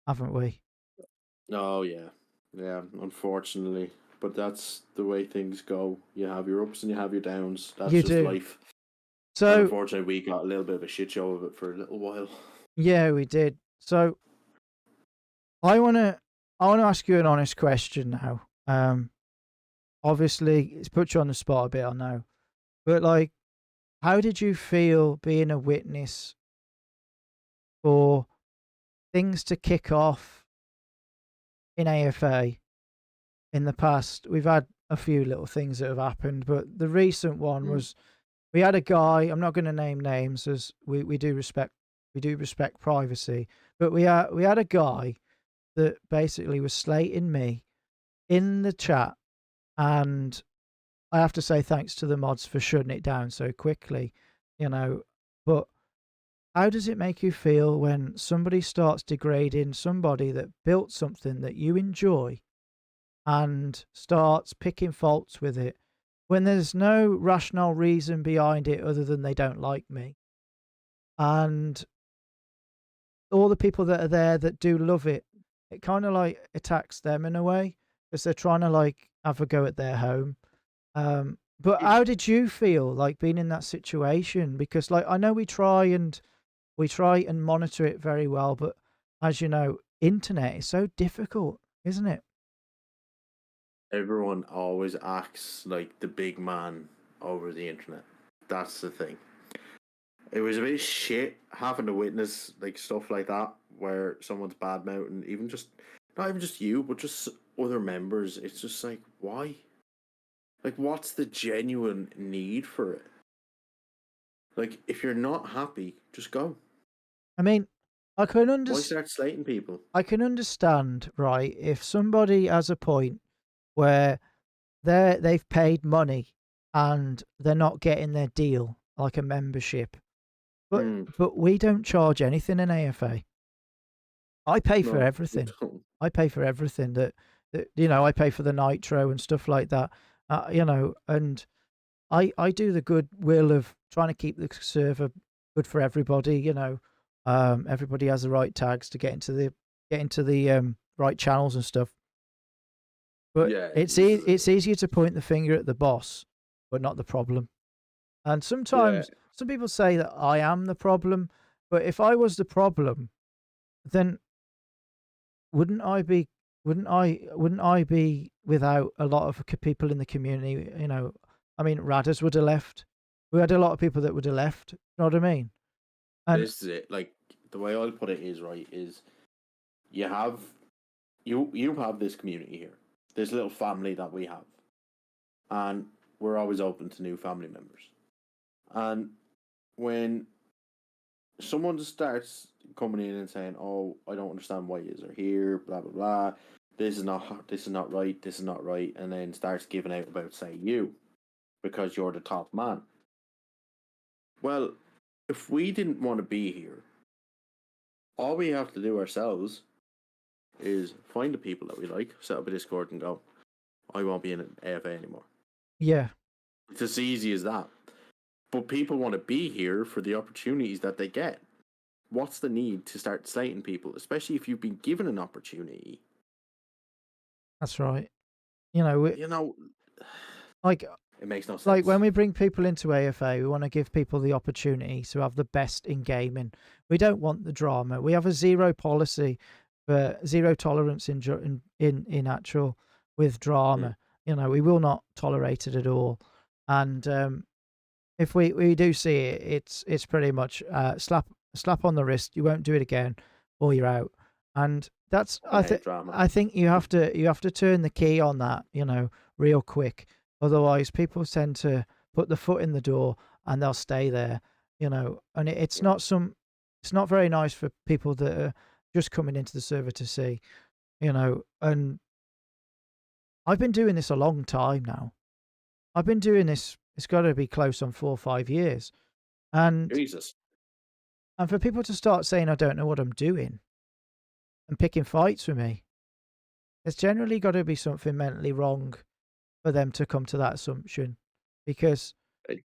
haven't we? Oh yeah, yeah. Unfortunately, but that's the way things go. You have your ups and you have your downs. That's You just do. life. And So unfortunately, we got a little bit of a shit show of it for a little while. yeah, we did. So I wanna, I wanna ask you an honest question now. obviously it's put you on the spot a bit, I know, but like, how did you feel being a witness for things to kick off in AFA in the past? We've had a few little things that have happened, but the recent one Mm. was we had a guy. I'm not going to name names as we do respect privacy, but we had a guy that basically was slating me in the chat, and I have to say thanks to the mods for shutting it down so quickly, you know. But how does it make you feel when somebody starts degrading somebody that built something that you enjoy and starts picking faults with it when there's no rational reason behind it other than they don't like me? And all the people that are there that do love it, it kind of like attacks them in a way because they're trying to like have a go at their home. But It, how did you feel like being in that situation? Because like I know we try and monitor it very well, but as you know, internet is so difficult, isn't it? Everyone always acts like the big man over the internet. That's the thing. It was a bit shit having to witness like stuff like that where someone's bad mouthing, even just not even just you, but just other members. It's just like, why? Like, what's the genuine need for it? Like, if you're not happy, just go. I mean, I can Why understand. start slating people? I can understand, right? If somebody has a point where they've paid money and they're not getting their deal, like a membership, but Hmm. we don't charge anything in AFA. I pay for No, you everything. don't. I pay for everything that you know. I pay for the nitro and stuff like that. You know, and I do the goodwill of trying to keep the server good for everybody. You know, everybody has the right tags to get into the right channels and stuff. But Yeah, this is it's it. easier to point the finger at the boss, but not the problem. And Yeah, sometimes some people say that I am the problem, but if I was the problem, then wouldn't I be wouldn't I be without a lot of people in the community? You know, I mean, Radders would have left. We had a lot of people that would have left. You know what I mean? And this is it. Like the way I'll put it is right is you have you have this community here, this little family that we have, and we're always open to new family members. And when someone starts coming in and saying, "Oh, I don't understand why yous are here," blah blah blah. This is not right. This is not right, and then starts giving out about say you because you're the top man. Well, if we didn't want to be here, all we have to do ourselves is find the people that we like, set up a Discord, and go. I won't be in an AFA anymore. yeah, It's as easy as that. But people want to be here for the opportunities that they get. What's the need to start slating people, especially if you've been given an opportunity? that's right. You know, You know, like it makes no like when sense. we bring people into AFA, we want to give people the opportunity to have the best in gaming. We don't want the drama. We have a zero policy for zero tolerance in actual with Mm. drama. You know, we will not tolerate it at all. And if we do see it, it's pretty much slap on the wrist. You won't do it again, or you're out. And that's I hate drama. I think you have to turn the key on that. You know, real quick. Otherwise, people tend to put the foot in the door and they'll stay there. You know, and it's Yeah. not it's not very nice for people that are just coming into the server to see. You know, and I've been doing this a long time now. I've been doing this. It's got to be close on 4 or 5 years. And Jesus. for people to start saying I don't know what I'm doing and picking fights with me, there's generally got to be something mentally wrong for them to come to that assumption. Because I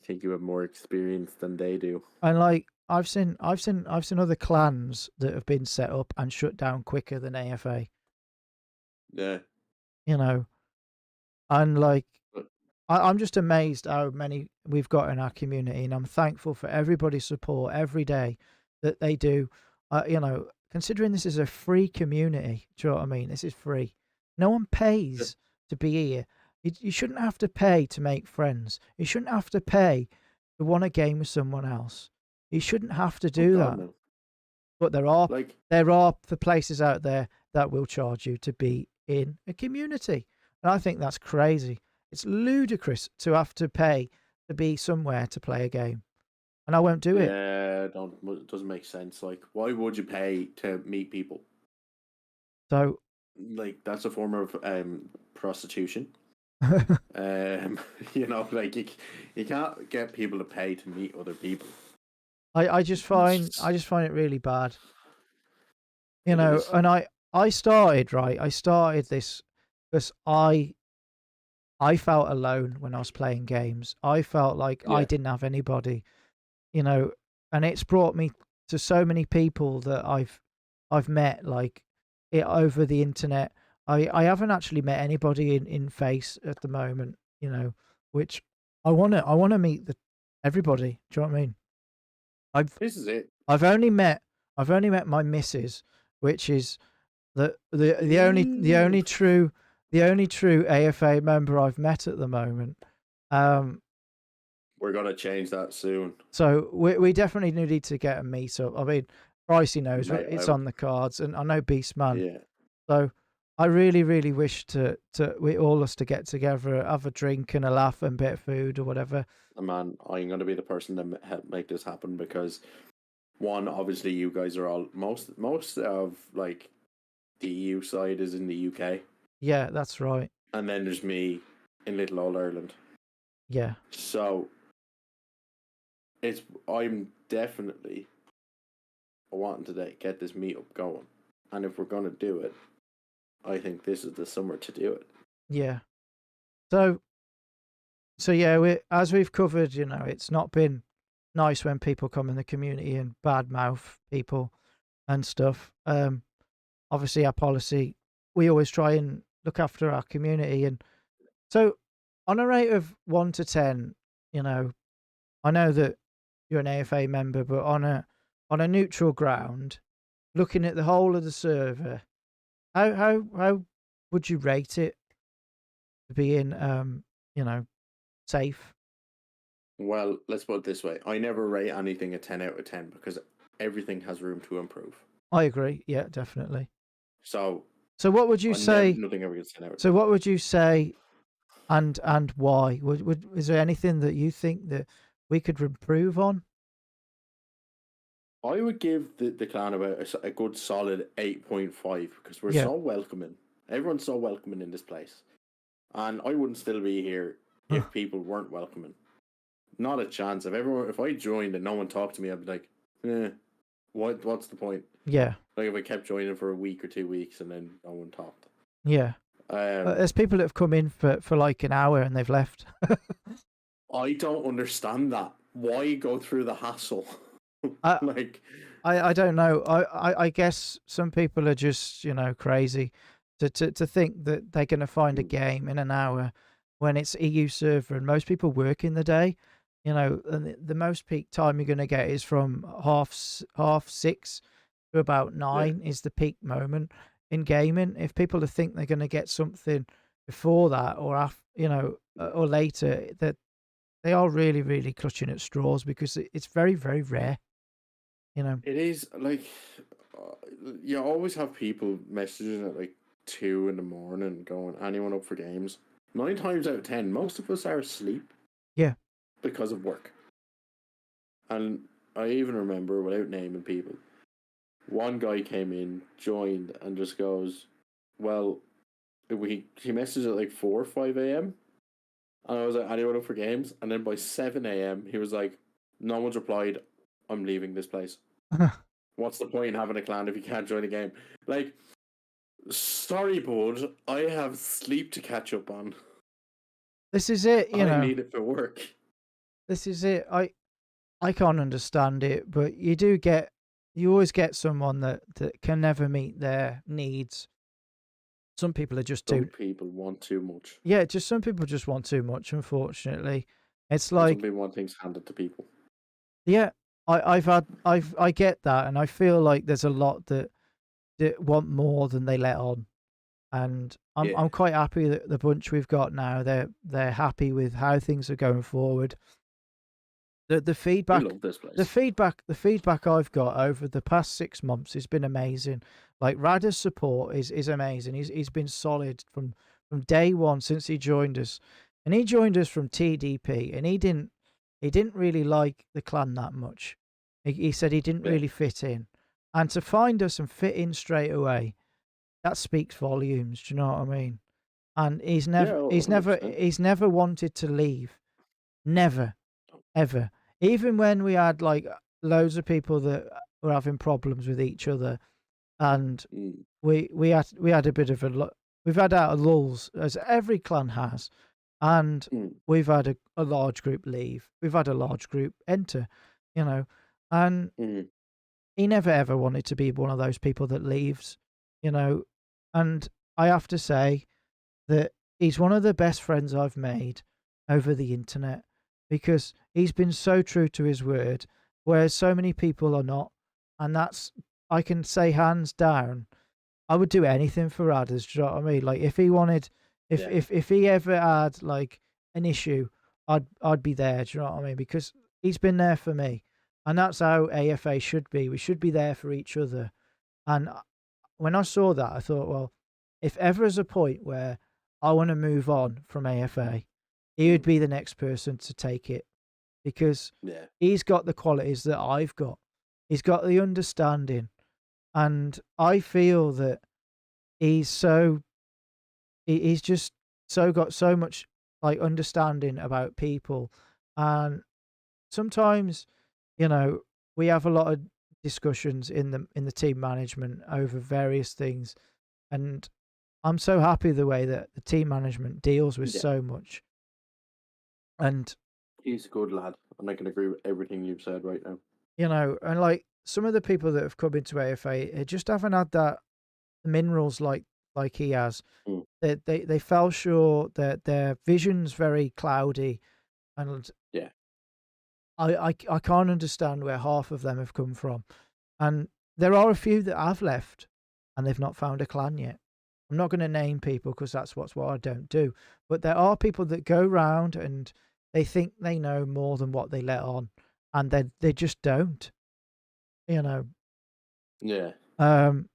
think you have more experience than they do. and like I've seen other clans that have been set up and shut down quicker than AFA. Yeah. You know, and like But I'm just amazed how many we've got in our community, and I'm thankful for everybody's support every day that they do. You know, considering this is a free community, do you know what I mean? This is free. No one yeah, pays to be here. You shouldn't have to pay to make friends. You shouldn't have to pay to want a game with someone else. You shouldn't have to Oh do God, that. no. But Like, there are the places out there that will charge you to be in a community. And I think that's crazy. It's ludicrous to have to pay to be somewhere to play a game. And I won't do it. yeah, don't it doesn't make sense. Like, why would you pay to meet people? So Like, that's a form of prostitution. Like you can't get people to pay to meet other people. I just find it really bad. It is. And I started, right. I started this because I felt alone when I was playing games. I felt like I Yeah. didn't have anybody, and it's brought me to so many people that I've met like it over the internet. I haven't actually met anybody in face at the moment, which I wanna meet everybody. Do you know what I mean? I've This is it. I've only met my missus, which is Ooh. the only true AFA member I've met at the moment. Um, We're gonna change that soon. so we definitely need to get a meet up. I mean, Pricey knows Mate, it's on the cards, and I know Beastman. yeah. So I really, really wish to we all us to get together, have a drink and a laugh and a bit of food or whatever. Man, I'm gonna be the person to help make this happen because one, obviously, you guys are all most of like the EU side is in the UK, Yeah, that's right. and then there's me in little old Ireland. Yeah. So I'm definitely wanting to get this meetup going, and if we're gonna do it, I think this is the summer to do it. Yeah. So yeah, as we've covered, it's not been nice when people come in the community and badmouth people and stuff. Obviously our policy, we always try and look after our community. And so on a rate of 1 to 10, I know that you're an AFA member, but on a neutral ground, looking at the whole of the server, how would you rate it to being safe? Well, let's put it this way: I never rate anything a 10 out of 10 because everything has room to improve. I agree. Yeah, definitely. So So what would you say? nothing ever gets 10 out of So 10. what would you say, and why? Is there anything that you think that we could improve on? I would give the clan about a good solid 8.5 because we're Yeah. so welcoming. Everyone's so welcoming in this place. And I wouldn't still be here if people weren't welcoming. Not a chance. If I joined and no one talked to me, I'd be like, what's the point? Yeah. Like if I kept joining for a week or 2 weeks and then no one talked. Yeah. There's people that have come in for like an hour and they've left. I don't understand that. Why go through the hassle? Like, I don't know. I guess some people are just, crazy to think that they're going to find a game in an hour when it's EU server and most people work in the day, and the most peak time you're going to get is from half six to about yeah. 9 is the peak moment in gaming. If people think they're going to get something before that or after, or later, that they are really, really clutching at straws because it's very, very rare. It is like you always have people messaging at like 2 in the morning going, anyone up for games? 9 times out of 10, most of us are asleep. Yeah. Because of work. And I even remember, without naming people, one guy came in, joined, and just goes, well, he messaged at like 4 or 5 a.m. And I was like, anyone up for games? And then by 7 a.m., he was like, no one's replied. I'm leaving this place. What's the point in having a clan if you can't join a game? Like, sorry, bud, I have sleep to catch up on. This is it, I need it for work. This is it. I can't understand it, but you always get someone that can never meet their needs. Some people are just Some too. people want too much. Yeah, just some people just want too much. Unfortunately, it's And like, some people want things handed to people. yeah, I get that, and I feel like there's a lot that want more than they let on. And Yeah, I'm quite happy that the bunch we've got now, they're happy with how things are going forward. The we feedback love this the place. feedback I've got over the past 6 months has been amazing. Like Rada's support is amazing. He's been solid from day one since he joined us, and he joined us from TDP, and he didn't really like the clan that much. He said he didn't Yeah, really fit in, and to find us and fit in straight away, that speaks volumes. Do you know what I mean? And he's yeah, never he's never 100%. he's never wanted to leave. Never ever. Even when we had like loads of people that were having problems with each other, and Mm, we had a bit of we've had our lulls as every clan has, and mm, we've had a large group leave. We've had a large group enter, you know, and mm, he never ever wanted to be one of those people that leaves, you know, and I have to say that he's one of the best friends I've made over the internet because he's been so true to his word, whereas so many people are not. And that's, I can say hands down, I would do anything for Adders. Do you know what I mean? Like if he wanted, yeah, if he ever had like an issue, I'd be there. Do you know what I mean? Because he's been there for me, and that's how AFA should be. We should be there for each other. And when I saw that, I thought, well, if ever is a point where I want to move on from AFA, he would mm, be the next person to take it because yeah, he's got the qualities that I've got. He's got the understanding, and I feel that he's so he's just so got so much like understanding about people, and sometimes, you know, we have a lot of discussions in the team management over various things, and I'm so happy the way that the team management deals with yeah. so much. And, He's a good lad, and I can agree with everything you've said right now. you know, and like some of the people that have come into AFA just haven't had that minerals like he has. Mm, They fell short, their vision's very cloudy, and yeah, I can't understand where half of them have come from. And there are a few that have left and they've not found a clan yet. I'm not going to name people because that's what I don't do. But there are people that go round and they think they know more than what they let on, and they just don't. You know. yeah, Um,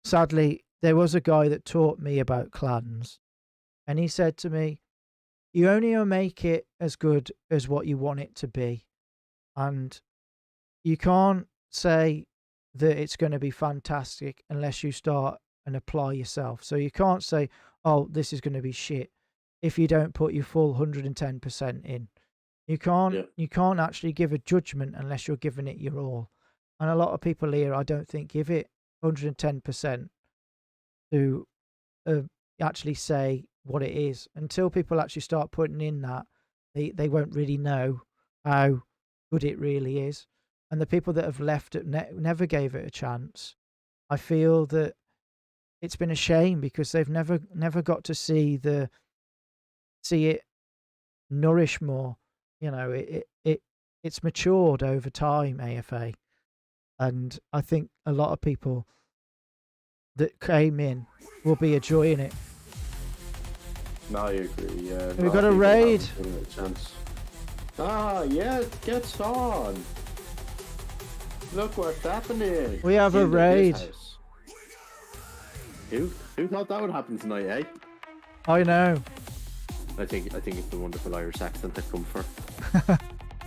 Sadly, there was a guy that taught me about clans, and he said to me, "You only make it as good as what you want it to be, and you can't say that it's going to be fantastic unless you start and apply yourself. So you can't say, oh, this is going to be shit if you don't put your full 110% in. yeah, You can't actually give a judgment unless you're giving it your all. And a lot of people here, I don't think, give it 110% to uh, actually say what it is. Until people actually start putting in that, they won't really know how good it really is. And the people that have left it never gave it a chance. I feel that it's been a shame because they've never got to see it nourish more. You know, it's matured over time, AFA, and I think a lot of people that came in will be enjoying it. no, I agree. Yeah, a We've lot got of a people raid. haven't given it a chance. Ah, yeah, it gets on. Look what's happening We have a in raid. this house. Who thought that would happen tonight, eh? I know. I think it's the wonderful Irish accent that come for.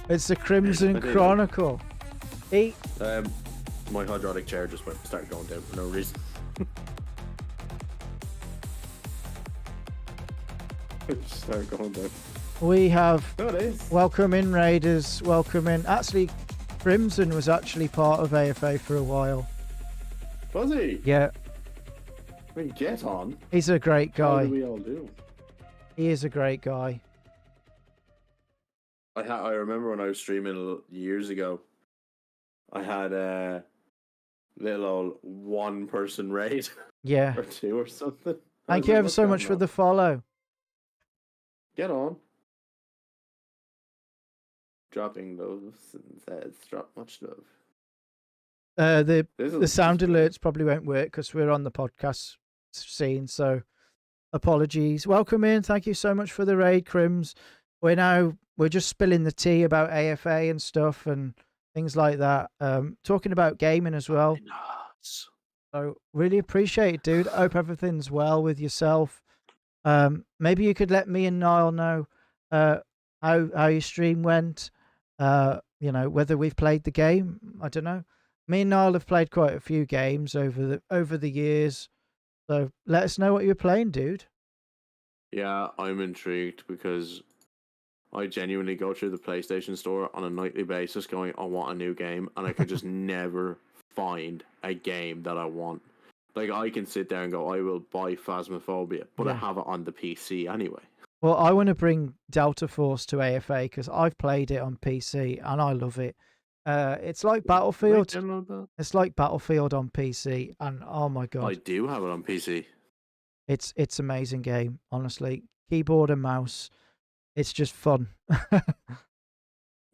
It's the Crimson I think- Chronicle. Eat. My hydraulic chair just started going down for no reason. It just started going down. We have No, it is. welcome in Raiders. Welcome in. Actually, Crimson was actually part of AFA for a while. Was he? Yeah, I mean, get on. he's a great How do guy. we all do? He is a great guy. I remember when I was streaming years ago, I had a little old one-person raid Yeah. or two or something. I Thank was you like, ever what's so going much for on? the follow. Get on. Dropping loaves and says, drop much love. The This sound is great. alerts probably won't work because we're on the podcast scene. So apologies. Welcome in. Thank you so much for the raid, Crims. We're just spilling the tea about AFA and stuff and things like that. Talking about gaming as well. Nuts. So really appreciate it, dude. Hope everything's well with yourself. Maybe you could let me and Niall know how your stream went. Whether we've played the game. I don't know. Me and Niall have played quite a few games over the years. So let us know what you're playing, dude. Yeah, I'm intrigued because I genuinely go through the PlayStation Store on a nightly basis going, I want a new game, and I could just never find a game that I want. Like, I can sit there and go, I will buy Phasmophobia, but I Yeah. have it on the PC anyway. Well, I want to bring Delta Force to AFA because I've played it on PC and I love it. It's like Battlefield. Can I download that? It's like Battlefield on PC, and oh my I god, do have it on PC. it's amazing game. Honestly, keyboard and mouse, it's just fun.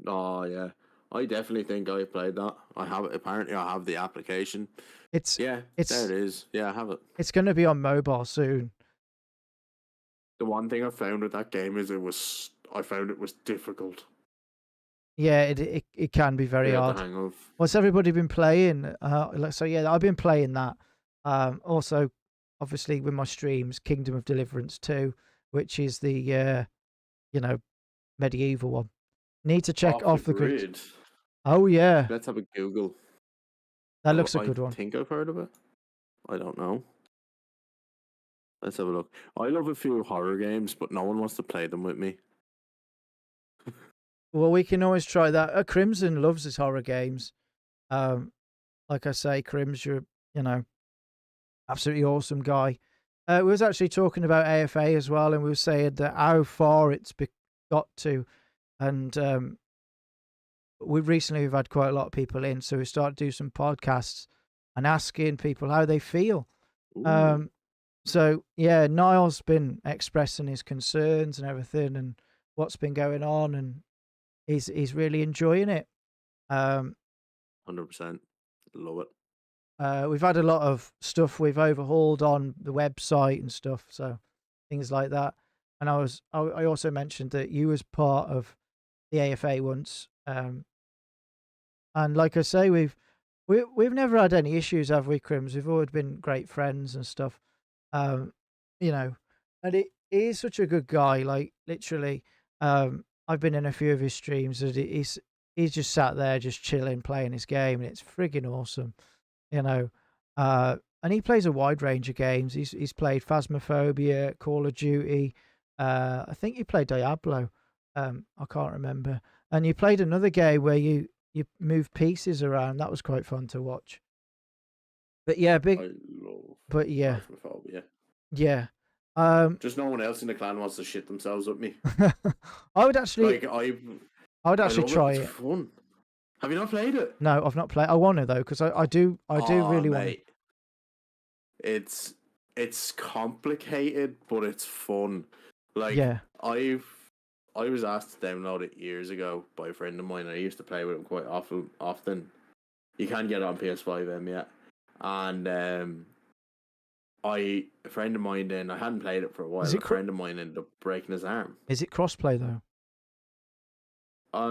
Oh, yeah. I definitely think I played that. I have it. Apparently, I have the application. It's Yeah, it's there it is. Yeah, I have it. it's going to be on mobile soon. The one thing I found with that game is I found it was difficult Yeah, it can be to very get hard. the hang of. What's everybody been playing? So yeah, I've been playing that. Also, obviously with my streams, Kingdom of Deliverance 2, which is the medieval one. Need to check off the grid. Grid. Oh yeah, Let's have a Google. that looks a I good one. think I've heard of it. I don't know. Let's have a look. I love a few horror games, but no one wants to play them with me. Well, we can always try that. Crimson loves his horror games. Like I say, Crims, you're absolutely awesome guy. We was actually talking about AFA as well, and we were saying that how far it's got to, and we've had quite a lot of people in, so we started to do some podcasts and asking people how they feel. Ooh, So yeah, Niall's been expressing his concerns and everything, and what's been going on, and he's really enjoying it. 100%. Love it. We've had a lot of stuff we've overhauled on the website and stuff, so things like that. And I also mentioned that you was part of the AFA once, and like I say, we've never had any issues, have we, Crims? We've always been great friends and stuff. Um, and he is such a good guy. Like literally, I've been in a few of his streams, and he's just sat there, just chilling, playing his game, and it's friggin' awesome. You know, and he plays a wide range of games. He's played Phasmophobia, Call of Duty. I think he played Diablo. I can't remember. And you played another game where you move pieces around. That was quite fun to watch. But yeah, I love Phasmophobia. yeah. Just no one else in the clan wants to shit themselves with me. I would actually, Like, I would I actually love try it. it. It's fun. Have you not played it? No, I've not played. I want to though, because I do really want to. Mate. It's complicated, but it's fun. Like, Yeah. I was asked to download it years ago by a friend of mine. I used to play with him quite often. You can get it on PS5 yet. And a friend of mine then, I hadn't played it for a while. A friend of mine ended up breaking his arm. Is it crossplay though?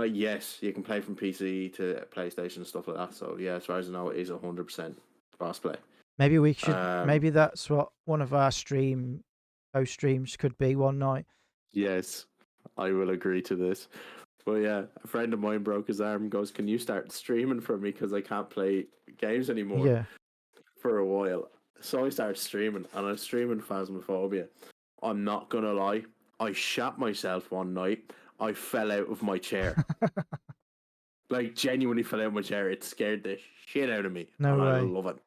Yes, you can play from PC to PlayStation and stuff like that. So yeah, as far as I know, it is 100% crossplay. Maybe we should. Maybe that's what one of our streams could be one night. Yes, I will agree to this. But yeah, a friend of mine broke his arm and goes, "Can you start streaming for me? Because I can't play games anymore." Yeah. For a while. So I started streaming, and I was streaming Phasmophobia. I'm not gonna lie, I shat myself one night. I fell out of my chair. Like, genuinely fell out of my chair. It scared the shit out of me. No way. I love it.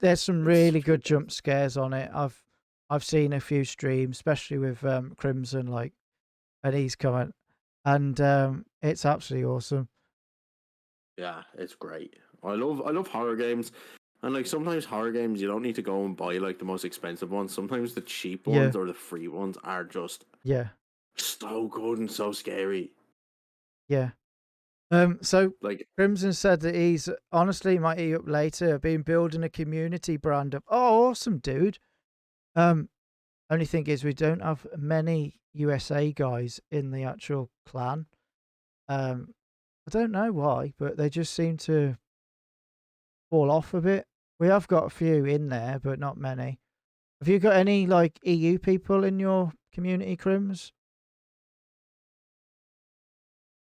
There's some really good jump scares on it. I've seen a few streams, especially with Crimson, like, and he's coming, and it's absolutely awesome. Yeah, it's great. I love horror games. And like sometimes horror games you don't need to go and buy like the most expensive ones. Sometimes the cheap ones or the free ones are just so good and so scary. Yeah. So like Crimson said that he's honestly might eat up later, been building a community brand of awesome, dude. Um, only thing is we don't have many USA guys in the actual clan. I don't know why, but they just seem to fall off a bit. We have got a few in there, but not many. Have you got any like EU people in your community, Crims?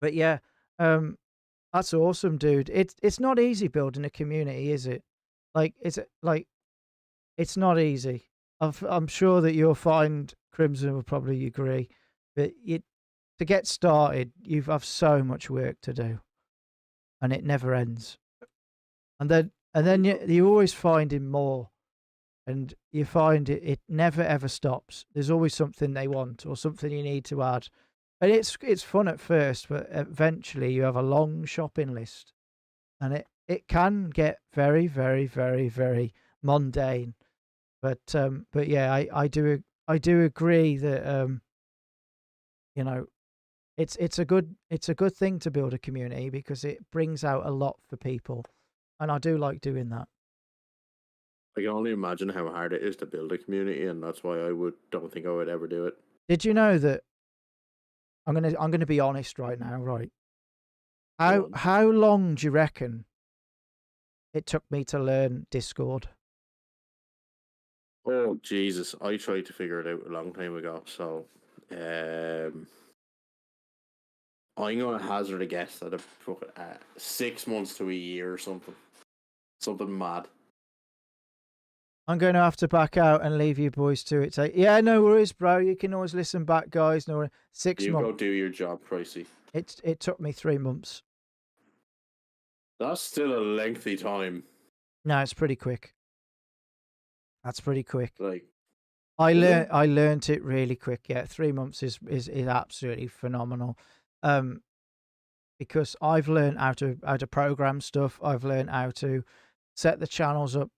But yeah, um, that's awesome, dude. It's not easy building a community, is it? Like, is it like it's not easy. I'm sure that you'll find Crimson will probably agree, but to get started, you've have so much work to do, and it never ends. And then you always finding more, and you find it never ever stops. There's always something they want or something you need to add, and it's fun at first, but eventually you have a long shopping list, and it can get very very very very mundane. But yeah, I do agree that you know it's a good thing to build a community because it brings out a lot for people, and I do like doing that. I can only imagine how hard it is to build a community, and that's why don't think I would ever do it. Did you know that I'm gonna be honest right now, right? Go on. How long do you reckon it took me to learn Discord? Oh Jesus! I tried to figure it out a long time ago. So, I'm gonna hazard a guess that it took 6 months to a year or something. Something mad. I'm going to have to back out and leave you boys to it. Yeah, no worries, bro. You can always listen back, guys. No worries. 6 You go months. do your job, Pricey. It took me 3 months. That's still a lengthy time. No, it's pretty quick. That's pretty quick. Like, I learned it really quick. Yeah, 3 months is absolutely phenomenal. Because I've learned how to program stuff. I've learned how to set the channels up,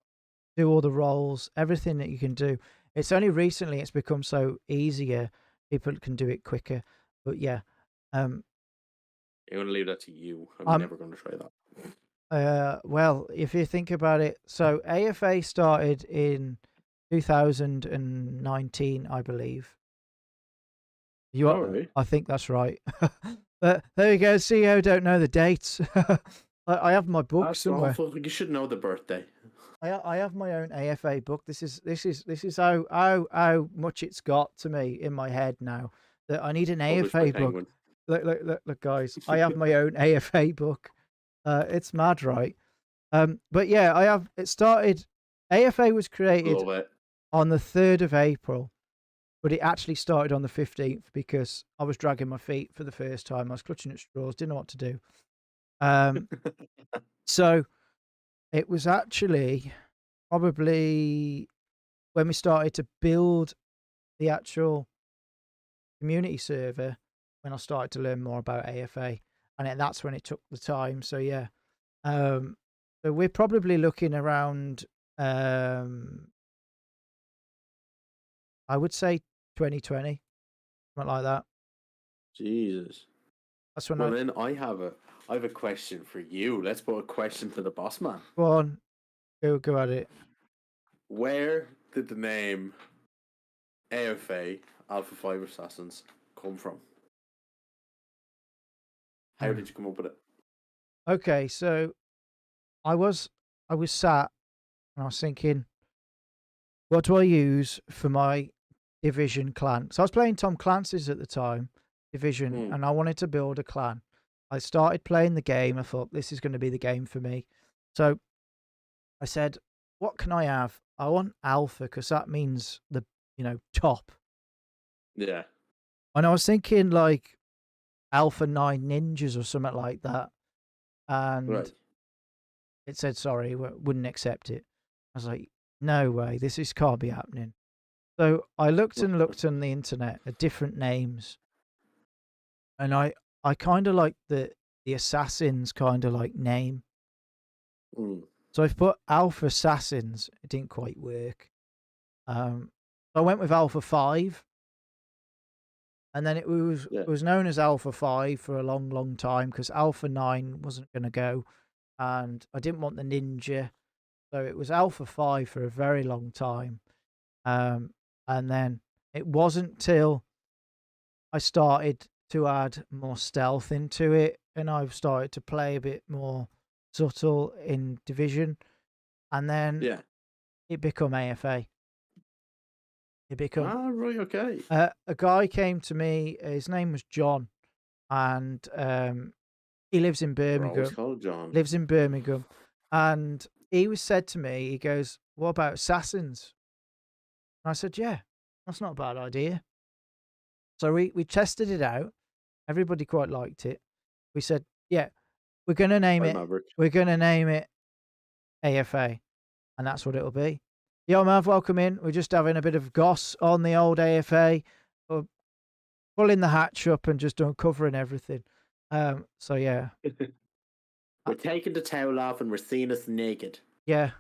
do all the roles, everything that you can do. It's only recently it's become so easier. People can do it quicker. But yeah, I'm gonna leave that to you. I'm I'm never gonna try that. well, if you think about it, so AFA started in 2019, I believe. You All are, right. I think that's right. But there you go. CEO don't know the dates. I have my book That's somewhere. awful. You should know the birthday. I have my own AFA book. This is how much it's got to me in my head now that I need an Published by AFA book. Penguin. Look, guys. I have my own AFA book. It's mad, right? But yeah, I have. It started. AFA was created Love it. on the 3rd of April, but it actually started on the 15th because I was dragging my feet for the first time. I was clutching at straws, didn't know what to do. So it was actually probably when we started to build the actual community server when I started to learn more about AFA, and that's when it took the time. So yeah, so we're probably looking around. I would say 2020, something like that. Jesus. That's when Well, I then I have a question for you. Let's put a question to the boss man. go on, go at it. Where did the name AFA Alpha 5 Assassins come from? How did you come up with it? Okay, so I was sat and I was thinking, what do I use for my Division clan? So I was playing Tom Clancy's at the time, Division, and I wanted to build a clan. I started playing the game. I thought this is going to be the game for me. So I said, what can I have? I want Alpha because that means the top. Yeah. And I was thinking like Alpha 9 Ninjas or something like that. And Right. it said, sorry, wouldn't accept it. I was like, no way, this can't be happening. So I looked and looked on the internet at different names. And I kind of like the Assassins kind of like name. So I've put Alpha Assassins. It didn't quite work. So I went with Alpha 5. And then it was known as Alpha 5 for a long, long time because Alpha 9 wasn't going to go. And I didn't want the ninja. So it was Alpha 5 for a very long time. And then it wasn't till I started to add more stealth into it, and I've started to play a bit more subtle in Division, and then Yeah. it become AFA. It become Ah, right. Okay. a guy came to me. His name was John, and he lives in We're always Birmingham. called John. Lives in Birmingham, and he was said to me. He goes, "What about assassins?" And I said, "Yeah, that's not a bad idea." So we tested it out. Everybody quite liked it. We said, "Yeah, we're gonna name Hi, it. Maverick. We're gonna name it AFA, and that's what it'll be." Yo, Mav, welcome in. We're just having a bit of goss on the old AFA. We're pulling the hatch up and just uncovering everything. So yeah, We're taking the towel off and we're seeing us naked. yeah.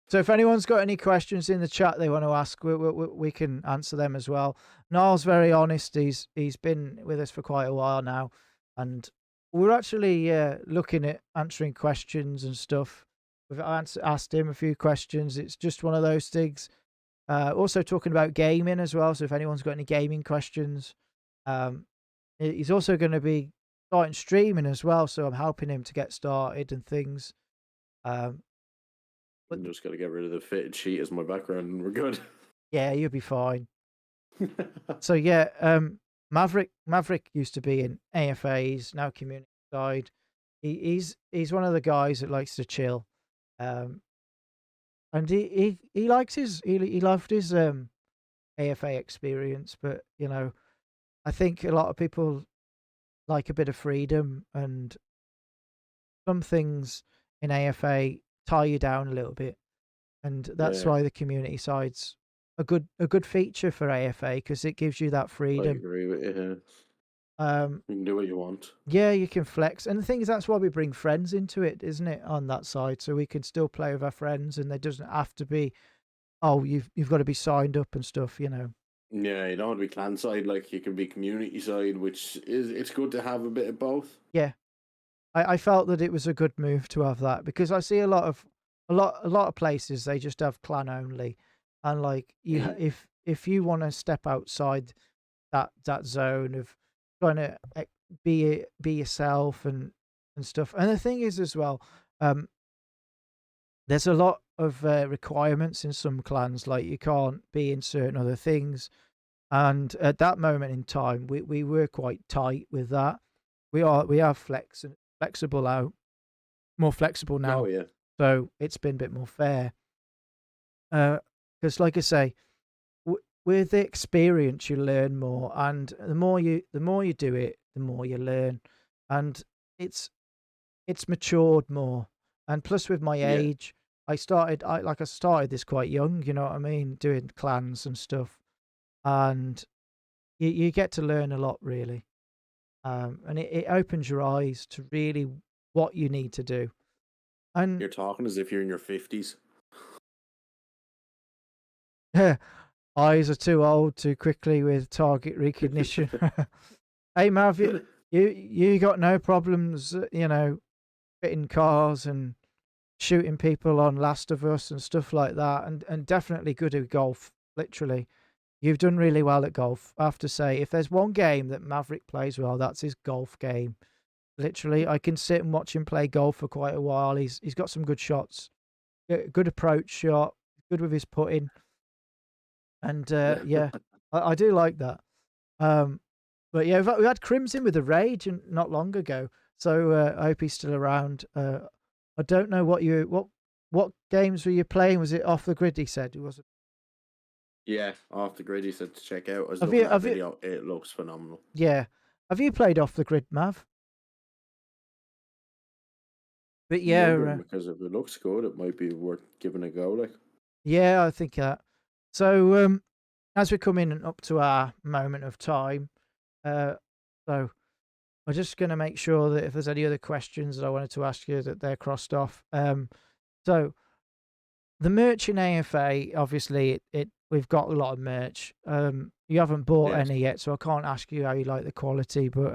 So if anyone's got any questions in the chat they want to ask, we can answer them as well. Niall's very honest. He's been with us for quite a while now, and we're actually looking at answering questions and stuff. We've asked him a few questions. It's just one of those things. Also talking about gaming as well. So if anyone's got any gaming questions, he's also going to be starting streaming as well. So I'm helping him to get started and things. But I'm just gonna get rid of the fitted sheet as my background, and we're good. yeah, you'll be fine. So yeah, Maverick used to be in AFAs, now community side. He's one of the guys that likes to chill, and he likes he loved his AFA experience. But you know, I think a lot of people like a bit of freedom, and some things in AFA tie you down a little bit, and that's Yeah, why the community side's a good feature for AFA because it gives you that I freedom. agree with you. Um, You can do what you want. yeah, you can flex, and the thing is, that's why we bring friends into it, isn't it? On that side, so we can still play with our friends, and there doesn't have to be, oh, you've got to be signed up and stuff, you know. Yeah, you don't have to be clan side, like you can be community side, which is it's good to have a bit of both. Yeah, I felt that it was a good move to have that because I see a lot of places they just have clan only, and like Mm. if you want to step outside that zone of trying to be yourself and stuff. And the thing is as well, um, there's a lot of requirements in some clans, like you can't be in certain other things. And at that moment in time, we were quite tight with that. We are flexible out, more flexible Oh now, yeah, so it's been a bit more fair. Because, like I say, with the experience you learn more, and the more you do it, the more you learn, and it's it's matured more. And plus with my yeah. age, I started this quite young, you know what I mean, doing clans and stuff, and you get to learn a lot really. And it opens your eyes to really what you need to do. And You're talking as if you're in your 50s. eyes are too old too quickly with target recognition. Hey Mav, you got no problems, you know, fitting cars and shooting people on Last of Us and stuff like that, and definitely good at golf. Literally, you've done really well at golf. I have to say, if there's one game that Maverick plays well, that's his golf game. Literally, I can sit and watch him play golf for quite a while. He's got some good shots, good approach shot, good with his putting, and yeah, I do like that. Um, but yeah, we had Crimson with the Rage not long ago, so I hope he's still around. I don't know what games were you playing? Was it Off the Grid? He said it was. Yeah, off the grid. He said to check out. I was Have looking you? at that Have you? video. It looks phenomenal. Yeah. Have you played Off the Grid, Mav? But I'm yeah, wondering because if it looks good, it might be worth giving a go. Like, yeah, I think that. So as we're coming up to our moment of time, uh, so I'm just going to make sure that if there's any other questions that I wanted to ask you that they're crossed off. So the merch in AFA, obviously, it we've got a lot of merch. You haven't bought yes, any yet, so I can't ask you how you like the quality. But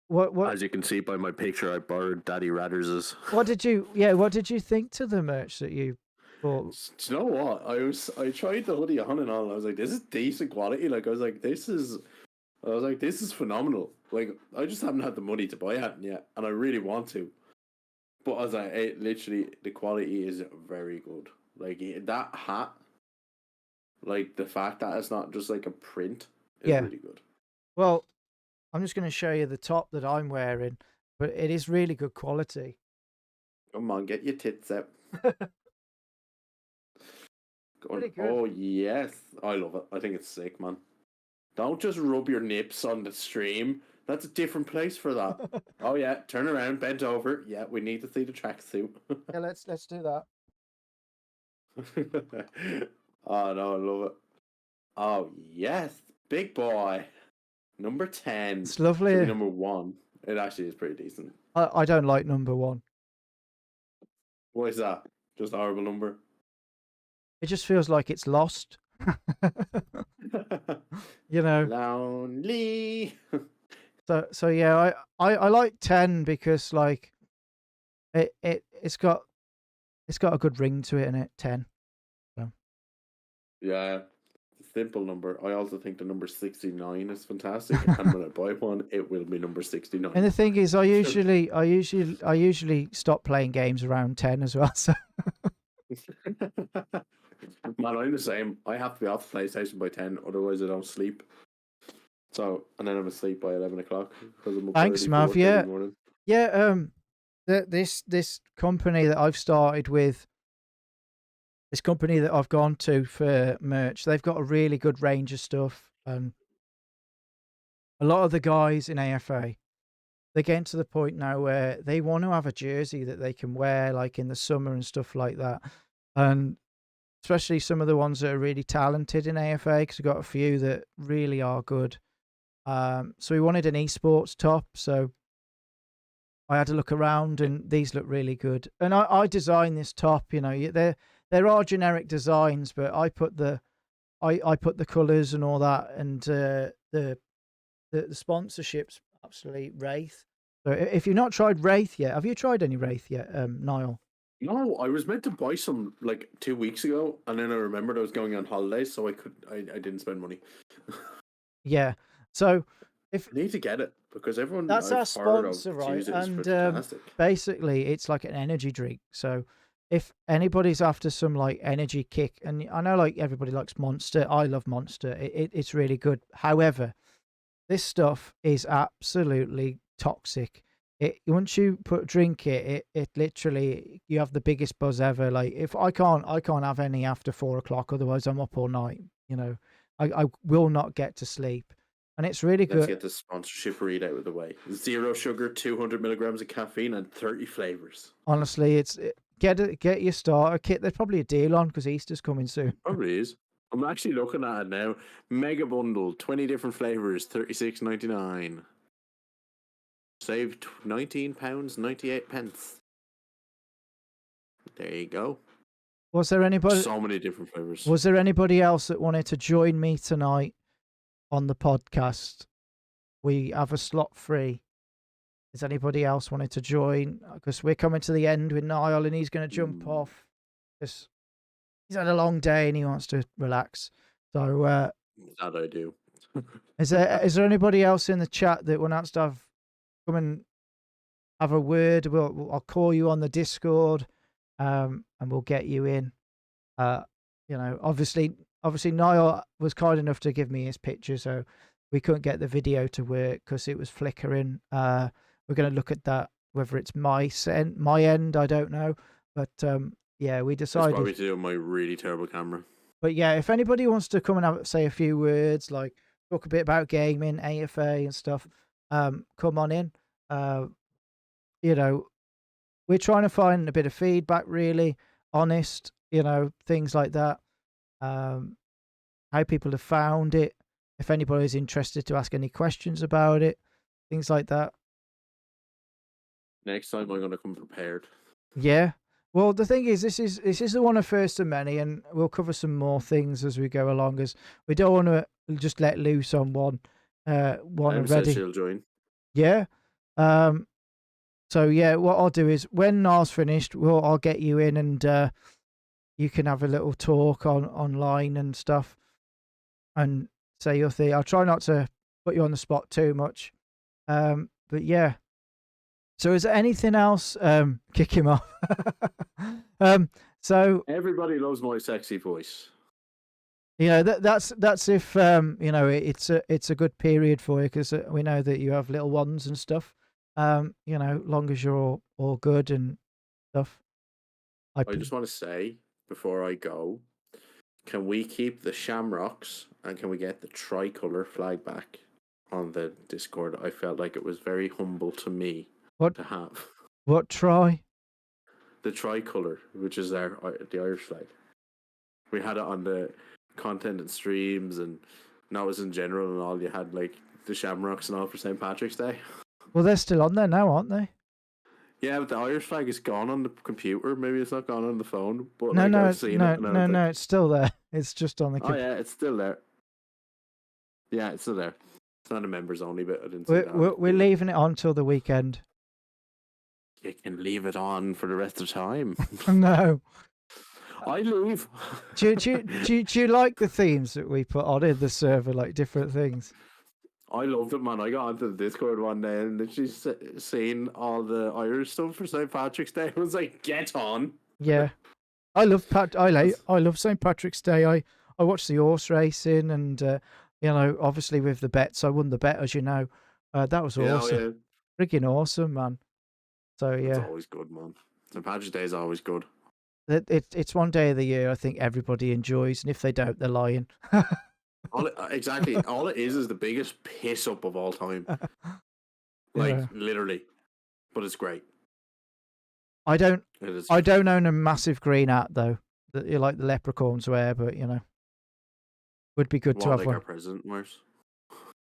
what as you can see by my picture, I borrowed Daddy Radders's. what did you think to the merch that you But Do you know what? I tried the hoodie on and on. And I was like, this is decent quality. Like I was like, this is phenomenal. Like I just haven't had the money to buy it yet, and I really want to. But I was like, literally, the quality is very good. Like that hat, like the fact that it's not just like a print is yeah, really good. well, I'm just going to show you the top that I'm wearing, but it is really good quality. Come on, get your tits out. Pretty good. Oh yes, I love it. I think it's sick, man. Don't just rub your nips on the stream. That's a different place for that. Oh yeah, turn around, bent over. Yeah, we need to see the tracksuit. Yeah, let's do that. Oh no, I love it. Oh yes, big boy. Number 10. It's Should be lovely. number 1. It actually is pretty decent. I don't like number 1. What is that? Just a horrible number. It just feels like it's lost. You know. Lonely. So yeah, I like 10 because like it's got a good ring to it in it, 10. So. Yeah. Simple number. I also think the number 69 is fantastic, and when I buy one, it will be number 69. And the thing is, I usually stop playing games around 10 as well. So Man, I'm the same. I have to be off the PlayStation by 10, otherwise I don't sleep. So, and then I'm asleep by 11 o'clock because I'm up thanks, early Mav. for work Yeah, every morning. yeah. This company that I've started with, this company that I've gone to for merch, they've got a really good range of stuff, and a lot of the guys in AFA, they're getting to the point now where they want to have a jersey that they can wear like in the summer and stuff like that. And especially some of the ones that are really talented in AFA, because we've got a few that really are good. So we wanted an esports top, so I had to look around, and these look really good. And I designed this top. You know, there are generic designs, but I put the colours and all that, and the sponsorships absolutely Wraith. So if you've not tried Wraith yet, have you tried any Wraith yet, Niall? No, I was meant to buy some like 2 weeks ago, and then I remembered I was going on holidays, so I didn't spend money. Yeah. So if I need to get it because everyone that's I've our heard of sponsor, right? uses it is And fantastic. basically, it's like an energy drink. So if anybody's after some like energy kick, and I know like everybody likes Monster, I love Monster. It's really good. However, this stuff is absolutely toxic. Once you drink it literally, you have the biggest buzz ever. Like if I can't have any after 4 o'clock, otherwise I'm up all night. You know, I will not get to sleep, and it's really Let's good. get the sponsorship read out of the way. 0 sugar, 200 milligrams of caffeine, and 30 flavors. Honestly, get your starter kit. There's probably a deal on because Easter's coming soon. Probably is. I'm actually looking at it now. Mega bundle, 20 different flavors, £36.99. Save £19.98. There you go. Was there anybody? So many different flavors. Was there anybody else that wanted to join me tonight on the podcast? We have a slot free. Is anybody else wanted to join? Because we're coming to the end with Niall, and he's going to jump off because he's had a long day and he wants to relax. So that I do. is there anybody else in the chat that wants to come and have a word? I'll call you on the Discord, and we'll get you in. You know, obviously Niall was kind enough to give me his picture, so we couldn't get the video to work because it was flickering. We're going to look at that, whether it's my end, I don't know, but yeah, we decided. That's probably to do with my really terrible camera. But yeah, if anybody wants to come and say a few words, like talk a bit about gaming, AFA and stuff, come on in. You know, we're trying to find a bit of feedback, really honest, you know, things like that. How people have found it, if anybody's interested to ask any questions about it, things like that. Next time I'm going to come prepared. Yeah. Well, the thing is, this is the one of first of many, and we'll cover some more things as we go along, as we don't want to just let loose on one already. She'll join. Yeah. So yeah, what I'll do is when Niall's finished, I'll get you in, and you can have a little talk online and stuff, and say your thing. I'll try not to put you on the spot too much. But yeah. So is there anything else? Kick him off. So Everybody loves my sexy voice. that's if it's a good period for you, because we know that you have little ones and stuff. Long as you're all good and stuff. I just want to say before I go, can we keep the shamrocks and can we get the tricolour flag back on the Discord? I felt like it was very humble to me to have. What try? The tricolour, which is the Irish flag. We had it on the content and streams, and now it's in general and all. You had like the shamrocks and all for St. Patrick's Day. Well, they're still on there now, aren't they? Yeah, but the Irish flag is gone on the computer. Maybe it's not gone on the phone. But No, no, it's still there. It's just on the Oh yeah, it's still there. Yeah, it's still there. It's not a members only bit. I didn't see that. We're leaving it on till the weekend. You can leave it on for the rest of the time. No. I leave. Do you like the themes that we put on in the server, like different things? I loved it, man. I got onto the Discord one day and literally seen all the Irish stuff for St. Patrick's Day. I was like, get on. Yeah. I love I love St. Patrick's Day. I watched the horse racing, and obviously with the bets, I won the bet, as you know. That was awesome. Yeah. Freaking awesome, man. So yeah, it's always good, man. St. Patrick's Day is always good. It's one day of the year I think everybody enjoys, and if they don't, they're lying. Exactly. All it is the biggest piss up of all time. Literally. But it's great. I don't own a massive green hat though, that you like the leprechauns wear, but would be good to have one. Our president wears.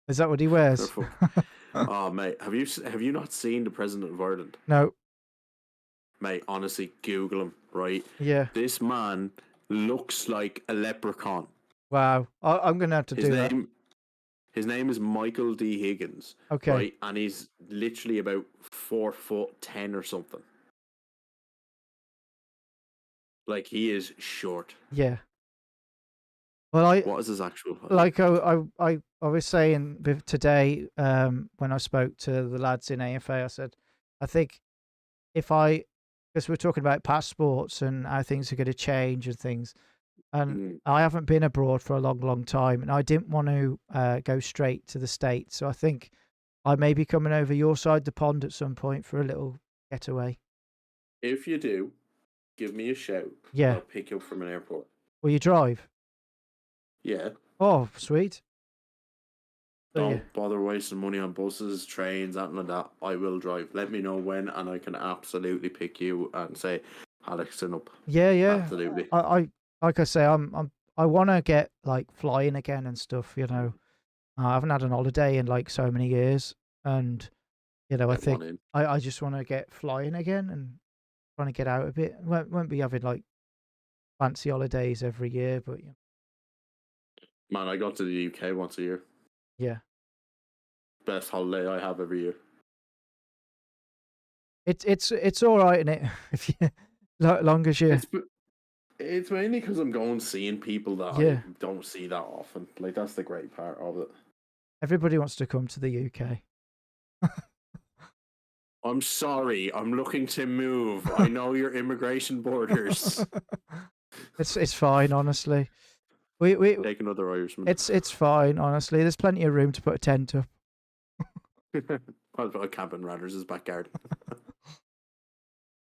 Is that what he wears? Oh mate, have you not seen the president of Ireland? No. Mate, honestly, Google him, right? Yeah. This man looks like a leprechaun. Wow. I'm going to have to do that. His name is Michael D. Higgins. Okay. Right? And he's literally about 4'10" or something. Like, he is short. Yeah. Well, what is his actual height? Like I was saying today, when I spoke to the lads in AFA, I said, I think because we're talking about passports and how things are going to change and things, and I haven't been abroad for a long, long time, and I didn't want to go straight to the States, so I think I may be coming over your side of the pond at some point for a little getaway. If you do, give me a shout. Yeah. I'll pick you up from an airport. Will you drive? Yeah. Oh, sweet. Don't bother wasting money on buses, trains, anything like that. I will drive. Let me know when, and I can absolutely pick you and say, Alex, turn up. Yeah. Absolutely. I like I say, I want to get like flying again and stuff. I haven't had an holiday in like so many years, and I think I just want to get flying again and trying to get out a bit. Won't be having like fancy holidays every year, but Man, I go to the UK once a year. Yeah. Best holiday I have every year. It's all right, isn't it? If you long as you. It's mainly because I'm going seeing people that I don't see that often. Like, that's the great part of it. Everybody wants to come to the UK. I'm sorry. I'm looking to move. I know your immigration borders. It's fine, honestly. We take another Irishman. It's fine, honestly. There's plenty of room to put a tent up. I'll put a camp in Radders' backyard.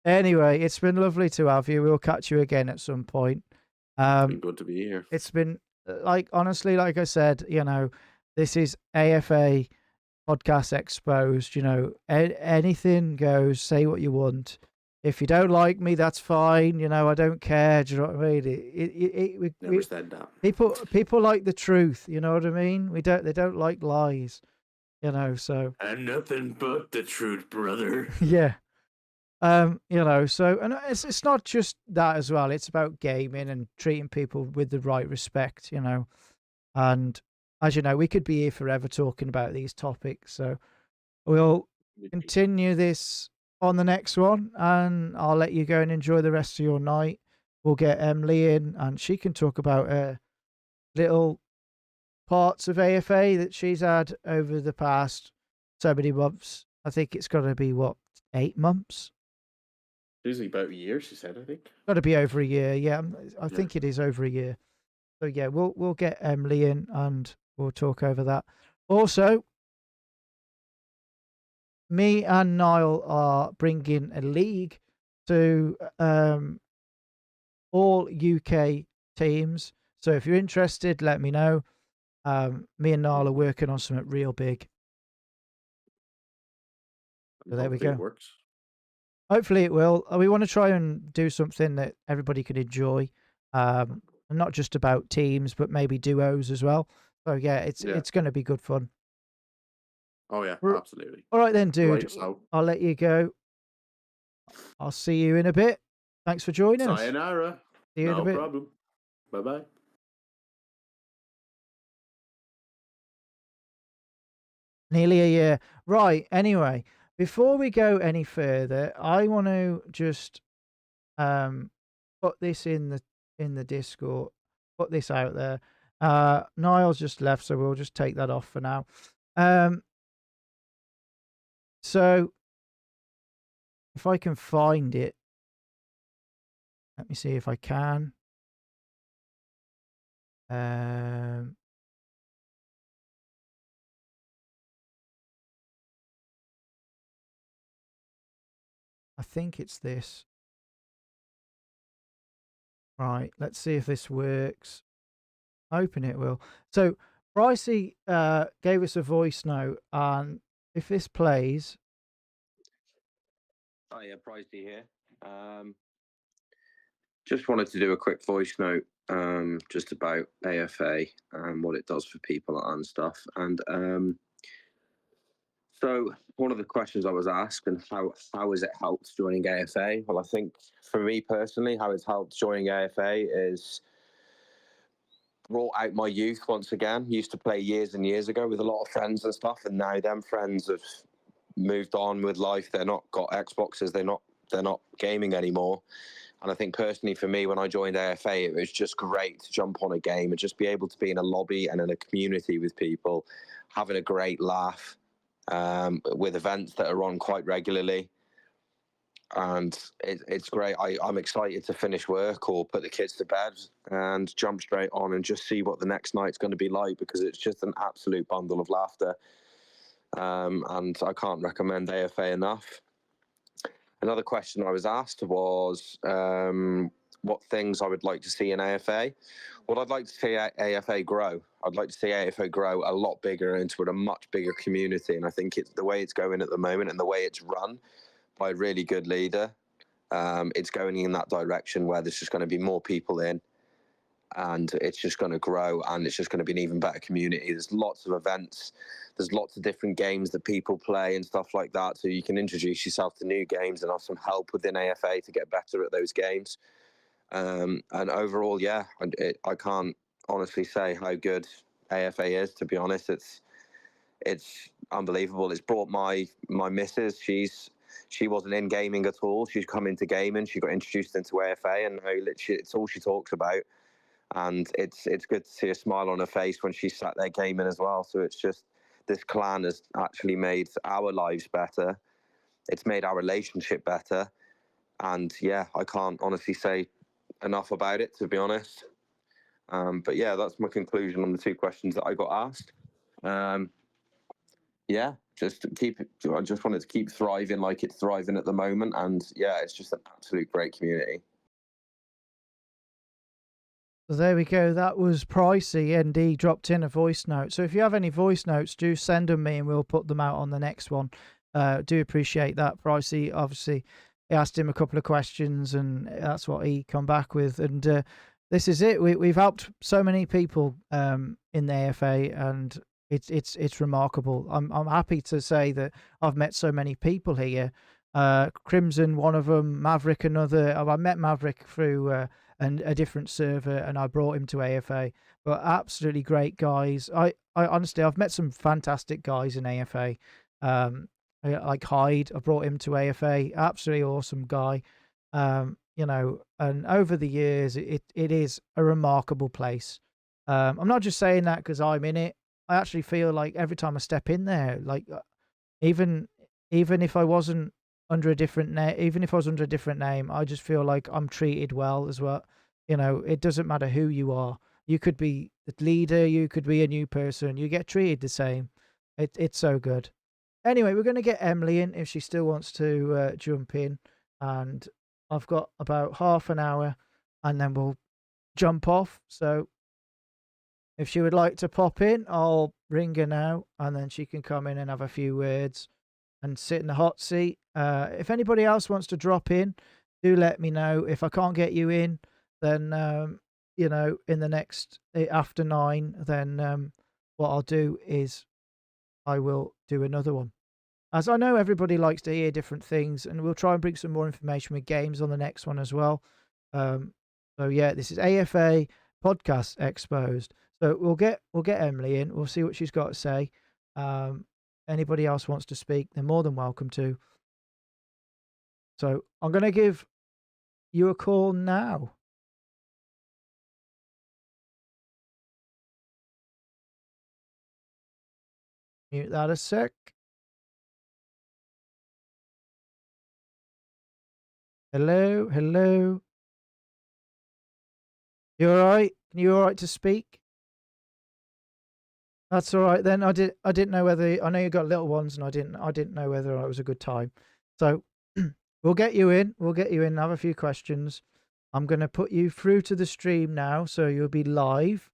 Anyway, it's been lovely to have you. We'll catch you again at some point. It's been good to be here. It's been honestly, like I said, this is AFA Podcast Exposed. Anything goes. Say what you want. If you don't like me, that's fine. I don't care. Do you know what I mean? Never said that. People like the truth. You know what I mean? They don't like lies. So. And nothing but the truth, brother. Yeah. So, and it's not just that as well. It's about gaming and treating people with the right respect. And as you know, we could be here forever talking about these topics. So we'll continue this on the next one, and I'll let you go and enjoy the rest of your night. we'll get Lee in, and she can talk about little parts of AFA that she's had over the past so many months. I think it's got to be, what, 8 months? Usually about a year, she said, I think. Got to be over a year, yeah. I Yeah. think it is over a year. So yeah, we'll get Lee in and we'll talk over that. Also, me and Niall are bringing a league to all UK teams. So if you're interested, let me know. Me and Niall are working on something real big. So there we Hopefully go. it works. Hopefully it will. We want to try and do something that everybody can enjoy, and not just about teams, but maybe duos as well. So yeah, it's going to be good fun. Oh yeah, R- absolutely. All right then, dude. Right, so I'll let you go. I'll see you in a bit. Thanks for joining us. sayonara. See you in a No bit. problem. Bye-bye. Nearly a year. Right. Anyway, before we go any further, I want to just put this in the Discord. Put this out there. Niall's just left, so we'll just take that off for now. So if I can find it, let me see if I can. I think it's this. Right, let's see if this works. Open it, will. So Pricey gave us a voice note, and if this plays. Oh yeah, Pricey here. Just wanted to do a quick voice note, just about AFA and what it does for people and stuff. And so one of the questions I was asked, and how has it helped joining AFA? Well, I think for me personally, how it's helped joining AFA is brought out my youth once again. Used to play years and years ago with a lot of friends and stuff, and now them friends have moved on with life. They're not got Xboxes. They're not gaming anymore. And I think personally for me, when I joined AFA, it was just great to jump on a game and just be able to be in a lobby and in a community with people, having a great laugh, with events that are on quite regularly. And it's great. I'm excited to finish work or put the kids to bed and jump straight on and just see what the next night's going to be like, because it's just an absolute bundle of laughter. And I can't recommend AFA enough. Another question I was asked was what things I would like to see in AFA. Well, I'd like to see AFA grow. I'd like to see AFA grow a lot bigger into a much bigger community. And I think it's the way it's going at the moment and the way it's run by a really good leader. It's going in that direction where there's just going to be more people in, and it's just going to grow, and it's just going to be an even better community. There's lots of events. There's lots of different games that people play and stuff like that. So you can introduce yourself to new games and have some help within AFA to get better at those games. And overall, yeah, I can't honestly say how good AFA is, to be honest. It's unbelievable. It's brought my missus. She wasn't in gaming at all. She's come into gaming. She got introduced into AFA, and now literally it's all she talks about. And it's good to see a smile on her face when she's sat there gaming as well. So it's just, this clan has actually made our lives better. It's made our relationship better. And yeah, I can't honestly say enough about it, to be honest. But yeah, that's my conclusion on the two questions that I got asked. Yeah, I just wanted to keep thriving like it's thriving at the moment. And yeah, it's just an absolute great community. So there we go. That was Pricey, and he dropped in a voice note. So if you have any voice notes, do send them me and we'll put them out on the next one. Do appreciate that, Pricey. Obviously, I asked him a couple of questions and that's what he come back with. And this is it. We've helped so many people in the AFA, and it's remarkable. I'm happy to say that I've met so many people here. Crimson, one of them, Maverick, another. I met Maverick through and a different server, and I brought him to AFA. But absolutely great guys. I honestly, I've met some fantastic guys in AFA. Like Hyde, I brought him to AFA. Absolutely awesome guy. and over the years, it is a remarkable place. I'm not just saying that because I'm in it. I actually feel like every time I step in there, like even even if I wasn't under a different name, even if I was under a different name, I just feel like I'm treated well as well. It doesn't matter who you are. You could be the leader, you could be a new person, you get treated the same. It's so good. Anyway, we're going to get Emily in if she still wants to jump in, and I've got about half an hour, and then we'll jump off. So if she would like to pop in, I'll ring her now, and then she can come in and have a few words and sit in the hot seat. If anybody else wants to drop in, do let me know. If I can't get you in, then in the next after 9, then what I'll do is I will do another one. As I know everybody likes to hear different things, and we'll try and bring some more information with games on the next one as well. So yeah, this is AFA Podcast Exposed. So we'll get Emily in. We'll see what she's got to say. Anybody else wants to speak, they're more than welcome to. So I'm going to give you a call now. Mute that a sec. Hello, hello. You all right? You all right to speak? That's all right then. I didn't know whether I know you got little ones, and I didn't know whether it was a good time. So we'll get you in. We'll get you in. Have a few questions. I'm going to put you through to the stream now, so you'll be live.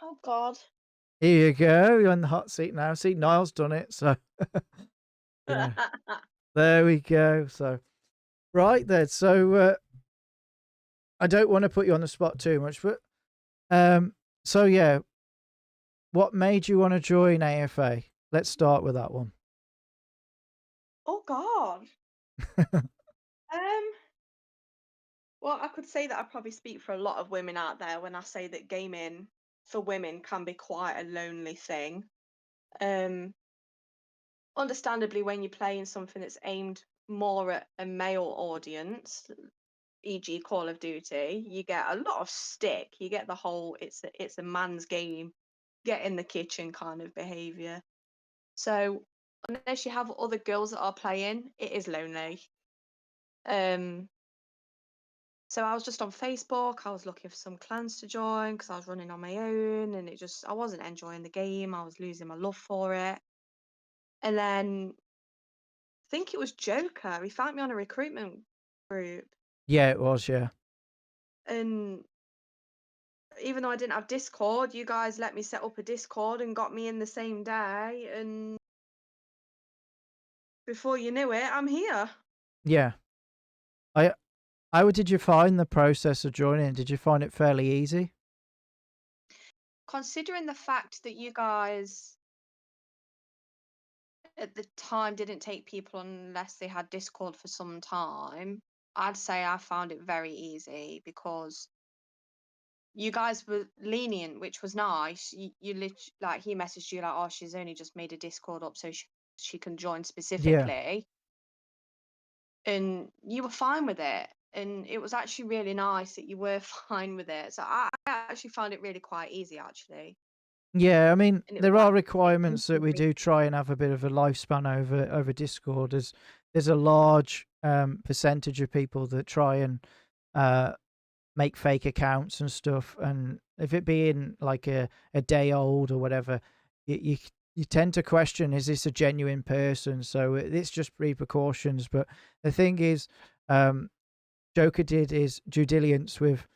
Oh God. Here you go. You're in the hot seat now. See, Niall's done it. So yeah. There we go. So right then. So I don't want to put you on the spot too much, but so yeah. What made you want to join AFA? Let's start with that one. Oh God. Well, I could say that I probably speak for a lot of women out there when I say that gaming for women can be quite a lonely thing. Understandably, when you're playing something that's aimed more at a male audience, e.g. Call of Duty, you get a lot of stick. You get the whole it's a man's game, get in the kitchen kind of behavior. So unless you have other girls that are playing, it is lonely. So I was just on Facebook. I was looking for some clans to join because I was running on my own, and I wasn't enjoying the game. I was losing my love for it. And then I think it was Joker. He found me on a recruitment group, Yeah, it was. Yeah. and even though I didn't have Discord, you guys let me set up a Discord and got me in the same day. And before you knew it, I'm here. Yeah. How did you find the process of joining? Did you find it fairly easy? Considering the fact that you guys at the time didn't take people unless they had Discord for some time, I'd say I found it very easy because you guys were lenient, which was nice. Like he messaged you like, oh, she's only just made a Discord up so she can join specifically. And you were fine with it. And it was actually really nice that you were fine with it. So I actually found it really quite easy, actually. Yeah, I mean, And it there was are like requirements that we do try and have a bit of a lifespan over Discord. There's a large percentage of people that try and make fake accounts and stuff, and if it being like a day old or whatever, you tend to question, is this a genuine person? So it's just precautions. But the thing is, Joker did his due diligence with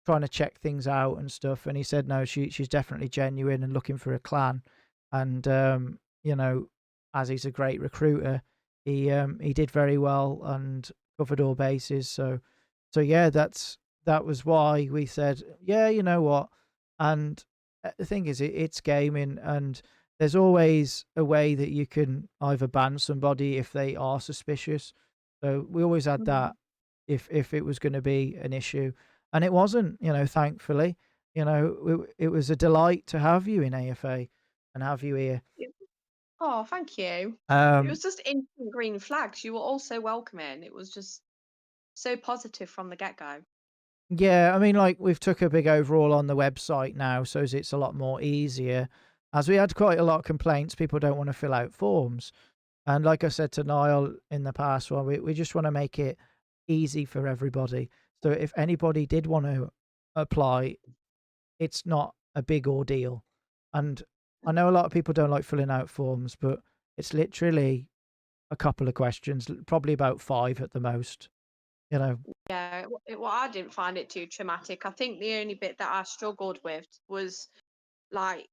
trying to check things out and stuff, and he said no, she's definitely genuine and looking for a clan. And as he's a great recruiter, he did very well and covered all bases. So yeah, that was why we said, yeah, you know what. And the thing is, it's gaming, and there's always a way that you can either ban somebody if they are suspicious. So we always had that if it was going to be an issue. And it wasn't, thankfully. It was a delight to have you in AFA and have you here. Oh, thank you. It was just instant green flags. You were all so welcoming. It was just so positive from the get-go. Yeah, I mean, like we've took a big overhaul on the website now, so it's a lot more easier. As we had quite a lot of complaints, people don't want to fill out forms, and like I said to Niall in the past, well, we just want to make it easy for everybody. So if anybody did want to apply, it's not a big ordeal. And I know a lot of people don't like filling out forms, but it's literally a couple of questions, probably about 5 at the most. You know, Yeah, well, I didn't find it too traumatic. I think the only bit that I struggled with was like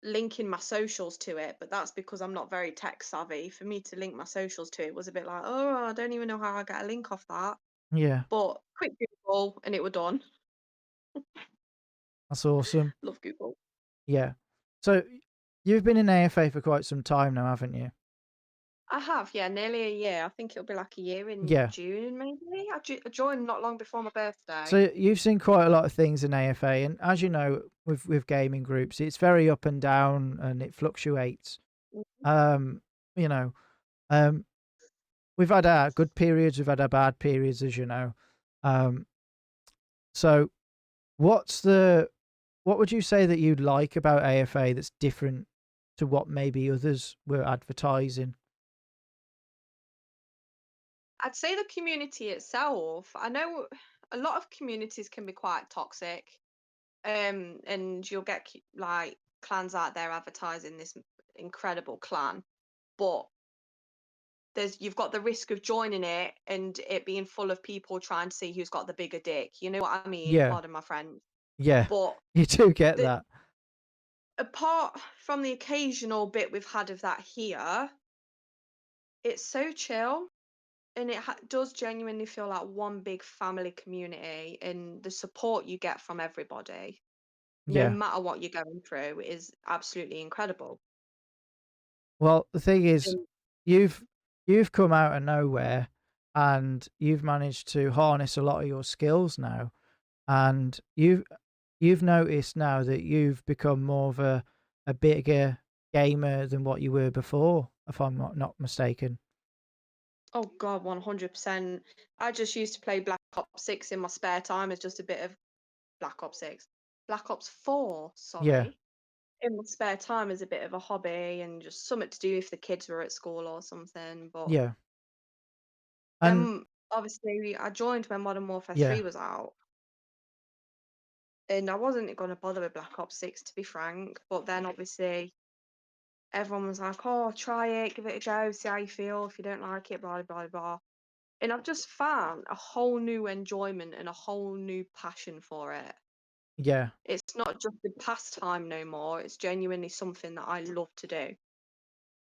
linking my socials to it, but that's because I'm not very tech savvy. For me to link my socials to it was a bit like, oh, I don't even know how I get a link off that. yeah, But quick Google and it were done. that's awesome. Love Google. Yeah. So you've been in AFA for quite some time now, haven't you? I have, yeah, nearly a year. I think it'll be like a year in Yeah. June, maybe. I joined not long before my birthday. So you've seen quite a lot of things in AFA, and as you know, with gaming groups, it's very up and down, and it fluctuates. Mhm. You know, um, we've had our good periods, we've had our bad periods, as you know. Um, so what would you say that you'd like about AFA that's different to what maybe others were advertising? I'd say the community itself. I know a lot of communities can be quite toxic. And you'll get like clans out there advertising this incredible clan, but you've got the risk of joining it and it being full of people trying to see who's got the bigger dick. You know what I mean? Yeah, Pardon my French. yeah, But you do get the, that. apart from the occasional bit we've had of that here, it's so chill. And it does genuinely feel like one big family community, and the support you get from everybody, no Yeah. matter what you're going through, is absolutely incredible. Well, the thing is, And you've you've come out of nowhere, and you've managed to harness a lot of your skills now, and you've noticed now that you've become more of a bigger gamer than what you were before, if I'm not mistaken. oh god, 100%. I just used to play Black Ops 6 in my spare time as just a bit of Black Ops 6. Black Ops 4, Yeah, sorry. In my spare time as a bit of a hobby and just something to do if the kids were at school or something. But yeah, and then obviously I joined when Modern Warfare yeah, 3 was out. And I wasn't going to bother with Black Ops 6, to be frank. But then obviously everyone was like, oh, try it, give it a go, see how you feel. If you don't like it, blah, blah, blah. And I've just found a whole new enjoyment and a whole new passion for it. yeah. It's not just a pastime no more. It's genuinely something that I love to do.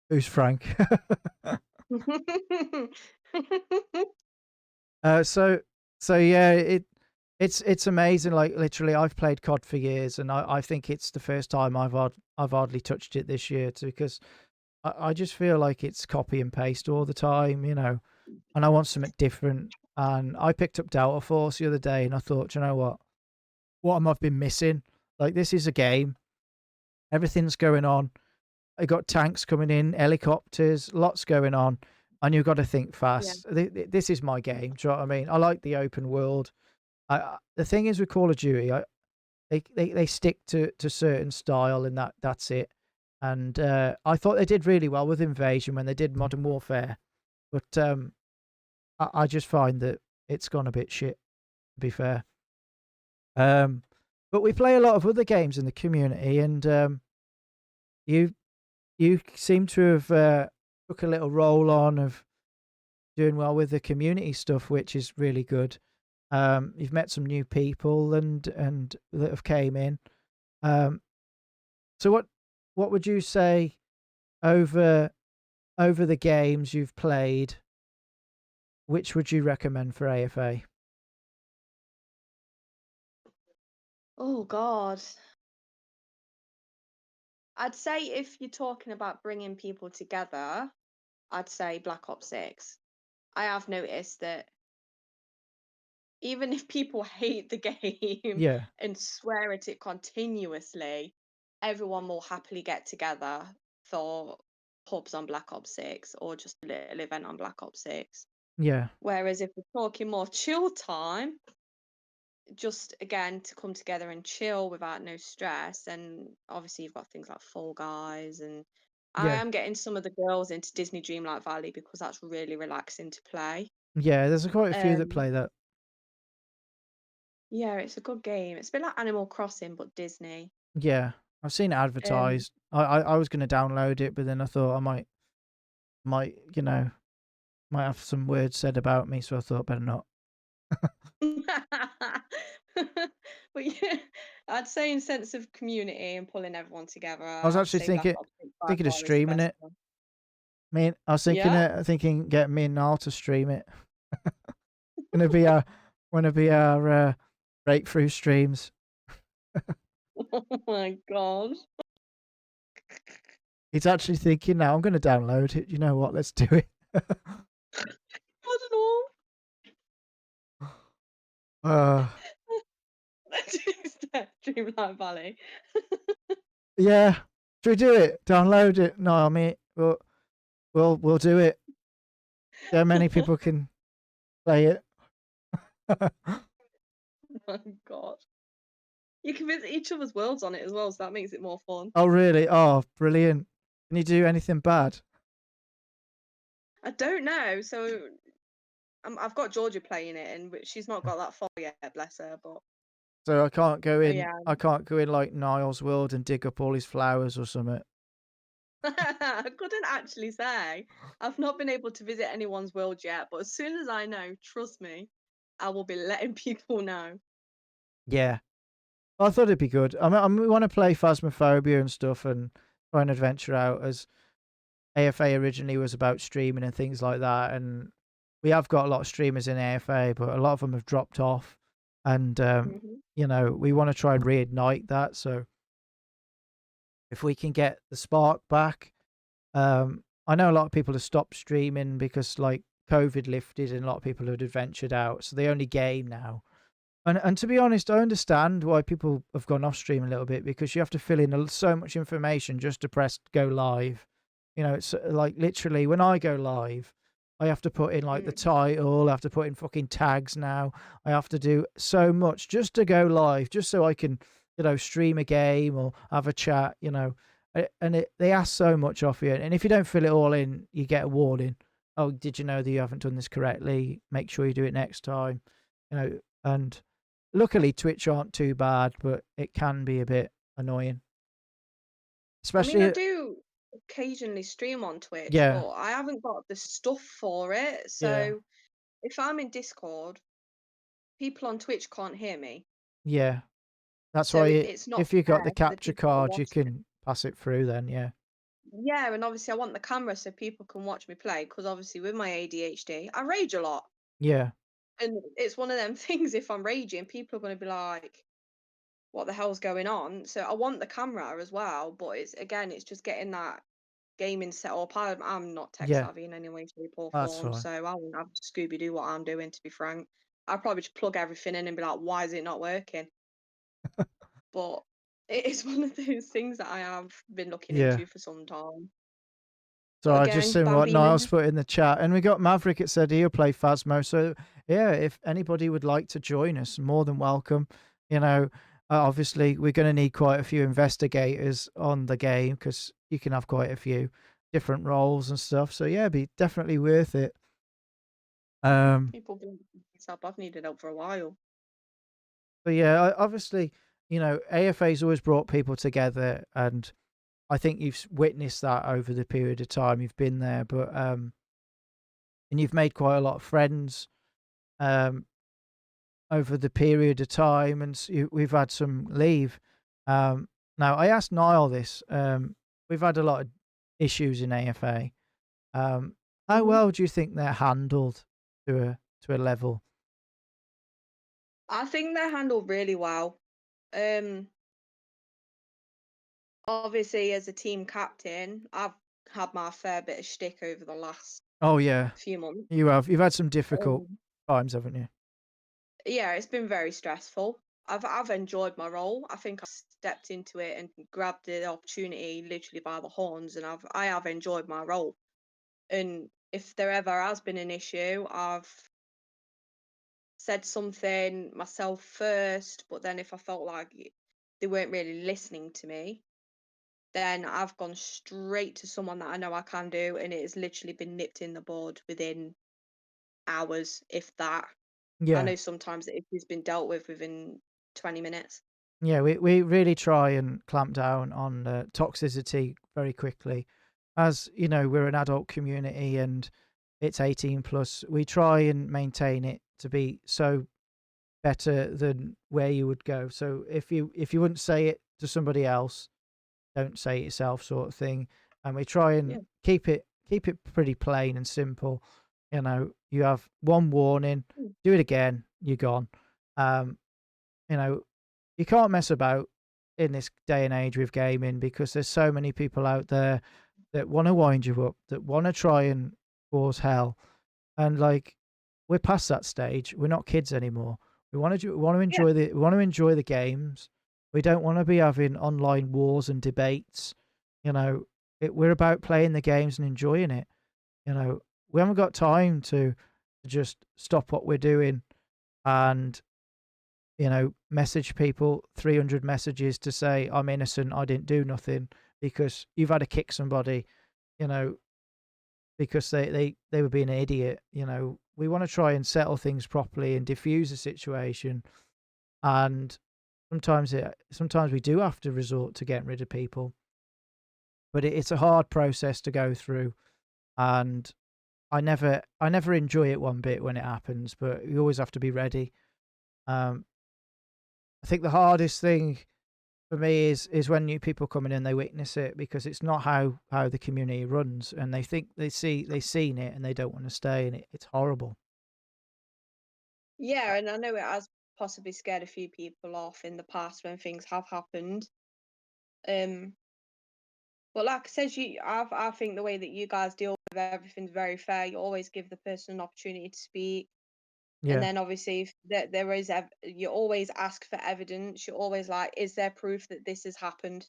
Who's Frank? Uh, so so yeah, it's amazing. Like literally, I've played COD for years, and I think it's the first time I've hardly touched it this year too, because I just feel like it's copy and paste all the time, and I want something different. And I picked up Delta Force the other day, and I thought, you know what am I been missing? Like this is a game, everything's going on. I got tanks coming in, helicopters, lots going on, and you've got to think Yeah. fast. This is my game. Do you know what I mean? I like the open world. The thing is with Call of Duty, they stick to certain style, and that's it. And I thought they did really well with Invasion when they did Modern Warfare, but I just find that it's gone a bit shit. To be fair, um, but we play a lot of other games in the community, and you you seem to have took a little role on of doing well with the community stuff, which is really good. You've met some new people and that have came in. Um, so what would you say over over the games you've played? Which would you recommend for AFA? Oh God. I'd say if you're talking about bringing people together, I'd say Black Ops 6. I have noticed that even if people hate the game Yeah, and swear at it continuously, everyone will happily get together for pubs on Black Ops 6 or just a little event on Black Ops 6. Yeah. Whereas if we're talking more chill time, just again to come together and chill without no stress, and obviously you've got things like Fall Guys, and I Yeah. am getting some of the girls into Disney Dreamlight Valley because that's really relaxing to play. Yeah. There's quite a few that Um, play that. yeah, it's a good game. It's a bit like Animal Crossing but Disney. Yeah. I've seen it Um, advertised. I was going to download it, but then I thought I might might have some words said about me, so I thought better not. but yeah, I'd say in sense of community and pulling everyone together, I was I'd actually say Black thinking Ops 6 by thinking of far is the streaming best it. one. I was Yeah. thinking getting me and Niall to stream it. Gonna be our breakthrough streams. Oh my god. He's actually thinking now. I'm gonna download it. You know what? Let's do it. I don't know. uh, Dreamlight Valley. yeah. Should we do it? Download it? No, I mean we'll do it. So many people can play it. Oh my god. You can visit each other's worlds on it as well, so that makes it more fun. Oh really? Oh, brilliant. Can you do anything bad? I don't know. So I've got Georgia playing it, and she's not got that far yet, bless her. But So I can't go in. yeah, I can't go in like Niall's world and dig up all his flowers or something. I couldn't actually say. I've not been able to visit anyone's world yet, but as soon as I know, trust me, I will be letting people know. Yeah. Well, I thought it'd be good. We want to play Phasmophobia and stuff and try and adventure out, as AFA originally was about streaming and things like that. And we have got a lot of streamers in AFA, but a lot of them have dropped off. And, Mhm. we want to try and reignite that. So if we can get the spark back, I know a lot of people have stopped streaming because like COVID lifted and a lot of people had adventured out. So they only game now. And to be honest, I understand why people have gone off stream a little bit, because you have to fill in so much information just to press go live. It's like literally when I go live, I have to put in like the Mm. title, I have to put in fucking tags now. I have to do so much just to go live, just so I can, stream a game or have a chat, and they ask so much off you. And if you don't fill it all in, you get a warning. Oh, did you know that you haven't done this correctly? Make sure you do it next time. And luckily Twitch aren't too bad, but it can be a bit annoying. I mean, I Especially, do occasionally stream on Twitch, yeah, but I haven't got the stuff for it. yeah, So if I'm in Discord, people on Twitch can't hear me. yeah. That's So why it's not if you got the fair to the capture people that are card, you watching. can pass it through then, yeah. Yeah, and obviously I want the camera so people can watch me play, because obviously with my ADHD, I rage a lot. Yeah, And it's one of them things, if I'm raging, people are going to be like, what the hell's going on? So I want the camera as well, but it's just getting that gaming set up. I'm not tech yeah, savvy in any way, shape, or that's form, fine. so I won't have to Scooby Doo what I'm doing, to be frank. I'll probably just plug everything in and be like, why is it not working? But it is one of those things that I have been looking Yeah. into for some time. So But I just again, seen what Bambina. Niles put in the chat, and we got Maverick. It said he'll play Phasmo. So yeah, if anybody would like to join us, more than welcome. Obviously we're going to need quite a few investigators on the game, because you can have quite a few different roles and stuff. So yeah, it'd be definitely worth it. People bring this up. I've needed help for a while. But yeah, obviously, AFA's always brought people together, and I think you've witnessed that over the period of time you've been there. But and you've made quite a lot of friends um over the period of time, and we've had some leave. Now I asked Niall this. We've had a lot of issues in AFA. How Hmm. well do you think they're handled to a level? I think they're handled really well. Um, Obviously, as a team captain, I've had my fair bit of shtick over the last Oh yeah, few months. you've had some difficult Um, times, haven't you? yeah, it's been very stressful. I've enjoyed my role. I think I stepped into it and grabbed the opportunity literally by the horns, and I have enjoyed my role. And if there ever has been an issue, I've said something myself first, but then if I felt like they weren't really listening to me, then I've gone straight to someone that I know I can do, and it has literally been nipped in the bud within hours, if that. I Yeah. know sometimes the issue's been dealt with within 20 minutes. Yeah, we really try and clamp down on toxicity very quickly. As you know, we're an adult community and it's 18 plus. We try and maintain it to be so better than where you would go. So if you wouldn't say it to somebody else, don't say it yourself, sort of thing. And we try Yeah. and keep it pretty plain and simple. You know, you have one warning, Mm. do it again, you're gone. Um, you know, you can't mess about in this day and age with gaming because there's so many people out there that want to wind you up, that want to try and cause hell. And like, we're past that stage. We're not kids anymore. Yeah. We want to enjoy the games. We don't want to be having online wars and debates. You know, we're about playing the games and enjoying it. You know, we haven't got time to just stop what we're doing and message people 300 messages to say I'm innocent, I didn't do nothing, because you've had to kick somebody, you know, because they were being an idiot. We want to try and settle things properly and diffuse the situation. And sometimes we do have to resort to getting rid of people, but it's a hard process to go through. And I never enjoy it one bit when it happens, but you always have to be ready. um I think the hardest thing for me is when new people come in and they witness it, because it's not how the community runs, and they think they've seen it and they don't want to stay, and it's horrible. Yeah, and I know it has possibly scared a few people off in the past when things have happened. Um, but like I said, I think the way that you guys deal with everything's very fair. You always give the person an opportunity to speak, and Yeah. then obviously if there is, you always ask for evidence. You're always like, is there proof that this has happened?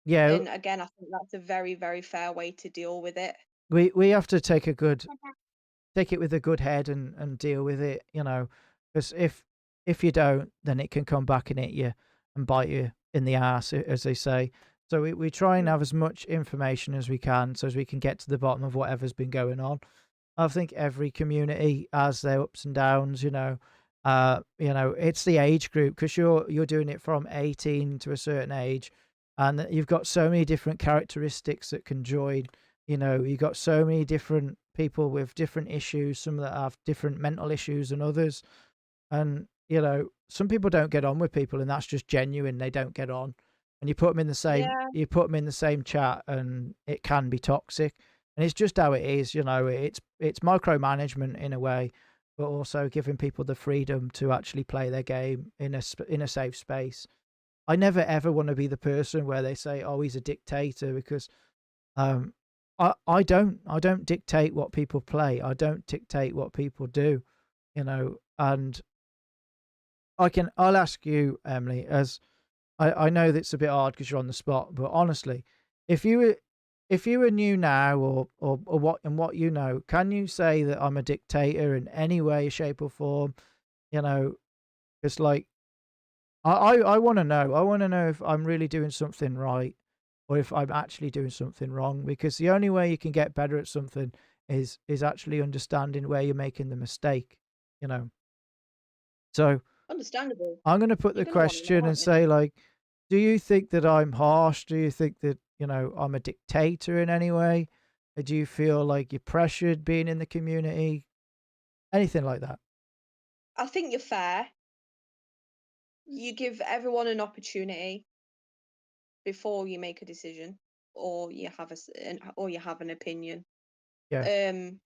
Yeah, And again, I think that's a very, very fair way to deal with it. we have to take it with a good head and deal with it, because if you don't, then it can come back and hit you and bite you in the ass, as they say. So we try and Mm. have as much information as we can, so as we can get to the bottom of whatever's been going on. I think every community has their ups and downs. It's the age group, because you're doing it from 18 to a certain age, and you've got so many different characteristics that can join. You've got so many different people with different issues, some that have different mental issues than others. And, some people don't get on with people, and that's just genuine. They don't get on. And Yeah, you put them in the same chat, and it can be toxic. And it's just how it is. It's micromanagement in a way, but also giving people the freedom to actually play their game in a safe space. I never ever want to be the person where they say, "Oh, he's a dictator," because um, I don't dictate what people play. I don't dictate what people do. And I'll ask you, Emily, as I know that's a bit hard because you're on the spot, but honestly, if you were if you were new now, or what can you say that I'm a dictator in any way, shape, or form? You know, it's like I want to know. I want to know if I'm really doing something right, or if I'm actually doing something wrong. Because the only way you can get better at something is actually understanding where you're making the mistake. You know. So understandable. I'm going to put You're the gonna want to know, question and aren't you? say, like, do you think that I'm harsh? Do you think that I'm a dictator in any way? Or do you feel like you're pressured being in the community? Anything like that? I think you're fair. You give everyone an opportunity before you make a decision, or or you have an opinion. Yeah. Um,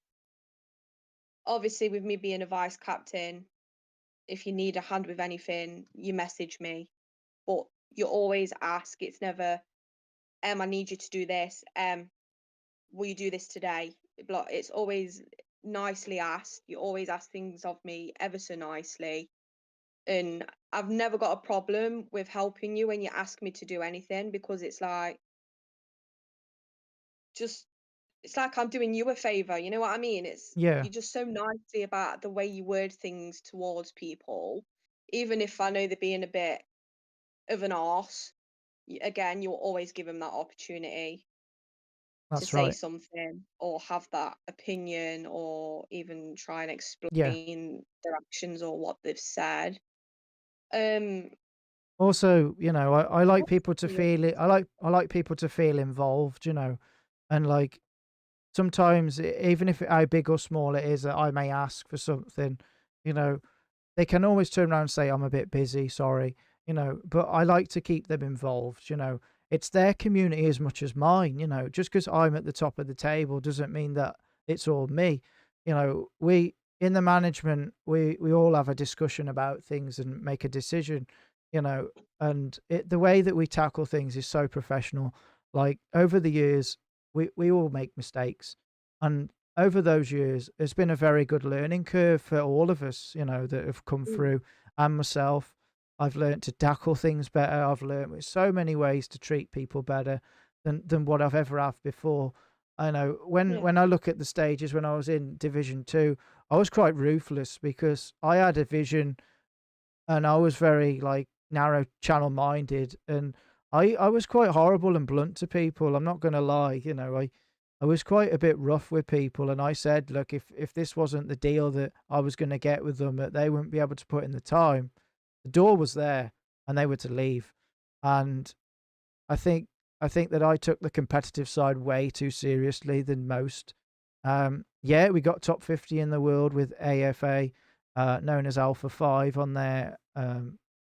Obviously, with me being a vice captain, if you need a hand with anything, you message me. But you always ask. It's never, I need you to do this. Will you do this today? It's always nicely asked. You always ask things of me ever so nicely. And I've never got a problem with helping you when you ask me to do anything, because it's like, just it's like I'm doing you a favor. You know what I mean? Yeah, You're just so nicely about the way you word things towards people, even if I know they're being a bit of an arse. Again, you'll always give them that opportunity to that's say right. something or have that opinion or even try and Yeah. explain their actions or what they've said. Um, Also, I like what's people to the other feel it. thing? I like people to feel involved, and like sometimes, even if how big or small it is that I may ask for something, you know, they can always turn around and say, "I'm a bit busy, sorry," but I like to keep them involved, It's their community as much as mine, Just because I'm at the top of the table doesn't mean that it's all me. We in the management, we all have a discussion about things and make a decision, you know, and the way that we tackle things is so professional. Like over the years, we all make mistakes, and over those years, it's been a very good learning curve for all of us, that have come Mm, through, and myself. I've learned to tackle things better. I've learned with so many ways to treat people better than what I've ever have before. I know yeah. when I look at the stages when I was in Division Two, I was quite ruthless because I had a vision and I was very like narrow channel minded, and I was quite horrible and blunt to people. I'm not going to lie, I was quite a bit rough with people, and I said, look, if this wasn't the deal that I was going to get with them, that they wouldn't be able to put in the time, the door was there, and they were to leave. And I think I think that I took the competitive side way too seriously than most. Yeah, we got top 50 in the world with AFA, known as Alpha 5 on there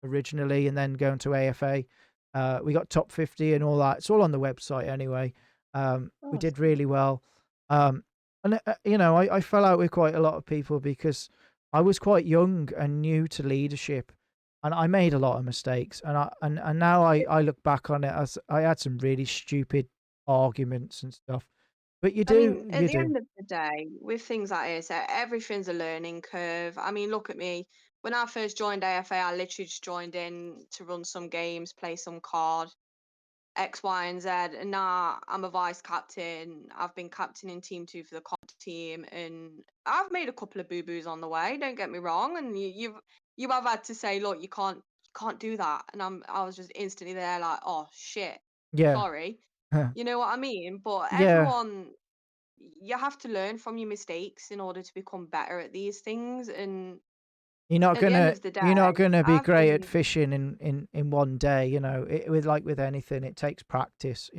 originally, and then going to AFA. We got top 50 and all that. It's all on the website anyway. We did Awesome. really well. Um, and, I fell out with quite a lot of people because I was quite young and new to leadership, and I made a lot of mistakes, and now I look back on it as I had some really stupid arguments and stuff. But I mean, at you the do. end of the day, with things like this, everything's a learning curve. I mean, look at me. When I first joined AFA, I literally just joined in to run some games, play some card, X, Y, and Z. And now I'm a vice captain. I've been captaining team two for the comp team, and I've made a couple of boo boos on the way. Don't get me wrong. And you have had to say, look, you can't do that. And I was just instantly there, like, oh shit, Yeah. sorry. You know what I mean? But Yeah. you have to learn from your mistakes in order to become better at these things. And at the end of the You're not day, gonna be I've great at been fishing in one day, with anything, it takes practice.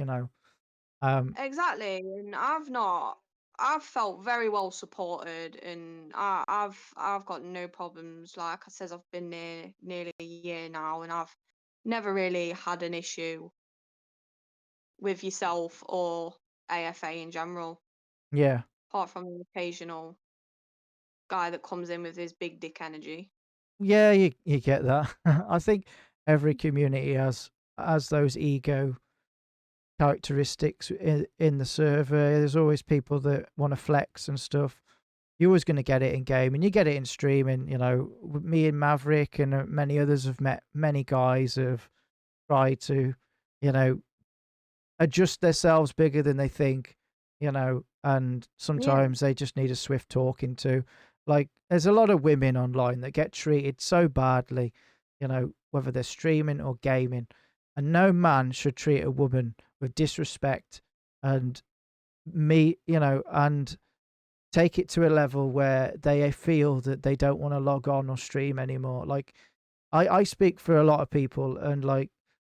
Um, exactly, and I've felt very well supported, and I've got no problems. Like I says, I've been there nearly a year now, and I've never really had an issue with yourself or AFA in general, yeah. apart from the occasional guy that comes in with his big dick energy. Yeah, you get that. I think every community has those ego characteristics in the server. There's always people that want to flex and stuff. You're always going to get it in game, and you get it in streaming. Me and Maverick and many others have met many guys that have tried to, you know, adjust themselves bigger than they think, and Yeah, sometimes they just need a swift talking to. Like, there's a lot of women online that get treated so badly, whether they're streaming or gaming, and no man should treat a woman with disrespect and and take it to a level where they feel that they don't want to log on or stream anymore. Like, I speak for a lot of people, and like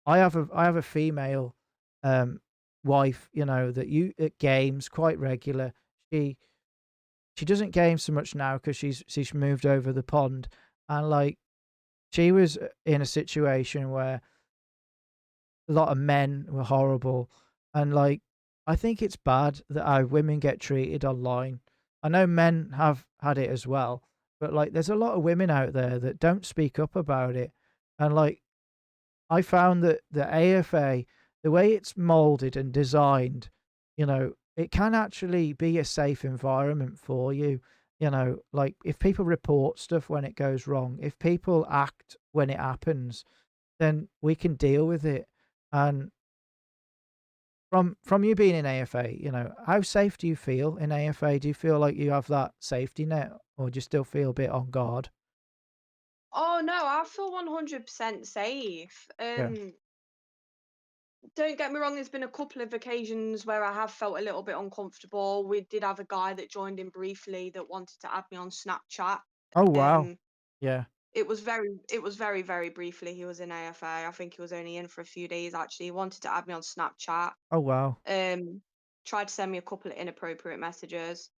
I have a female um wife, that you at games quite regular. She she doesn't game so much now because she's moved over the pond, and like she was in a situation where a lot of men were horrible, and like I think it's bad that how women get treated online. I know men have had it as well, but like there's a lot of women out there that don't speak up about it, and like I found that the AFA, the way it's molded and designed, it can actually be a safe environment for you. Like if people report stuff when it goes wrong, if people act when it happens, then we can deal with it. And from you being in AFA, how safe do you feel in AFA? Do you feel like you have that safety net, or do you still feel a bit on guard? Oh no, I feel 100% safe. Yeah. Don't get me wrong, there's been a couple of occasions where I have felt a little bit uncomfortable. We did have a guy that joined in briefly that wanted to add me on Snapchat. Oh wow. Um, Yeah. it was very, very briefly. He was in AFA. I think he was only in for a few days actually. He wanted to add me on Snapchat. Oh wow. Tried to send me a couple of inappropriate messages.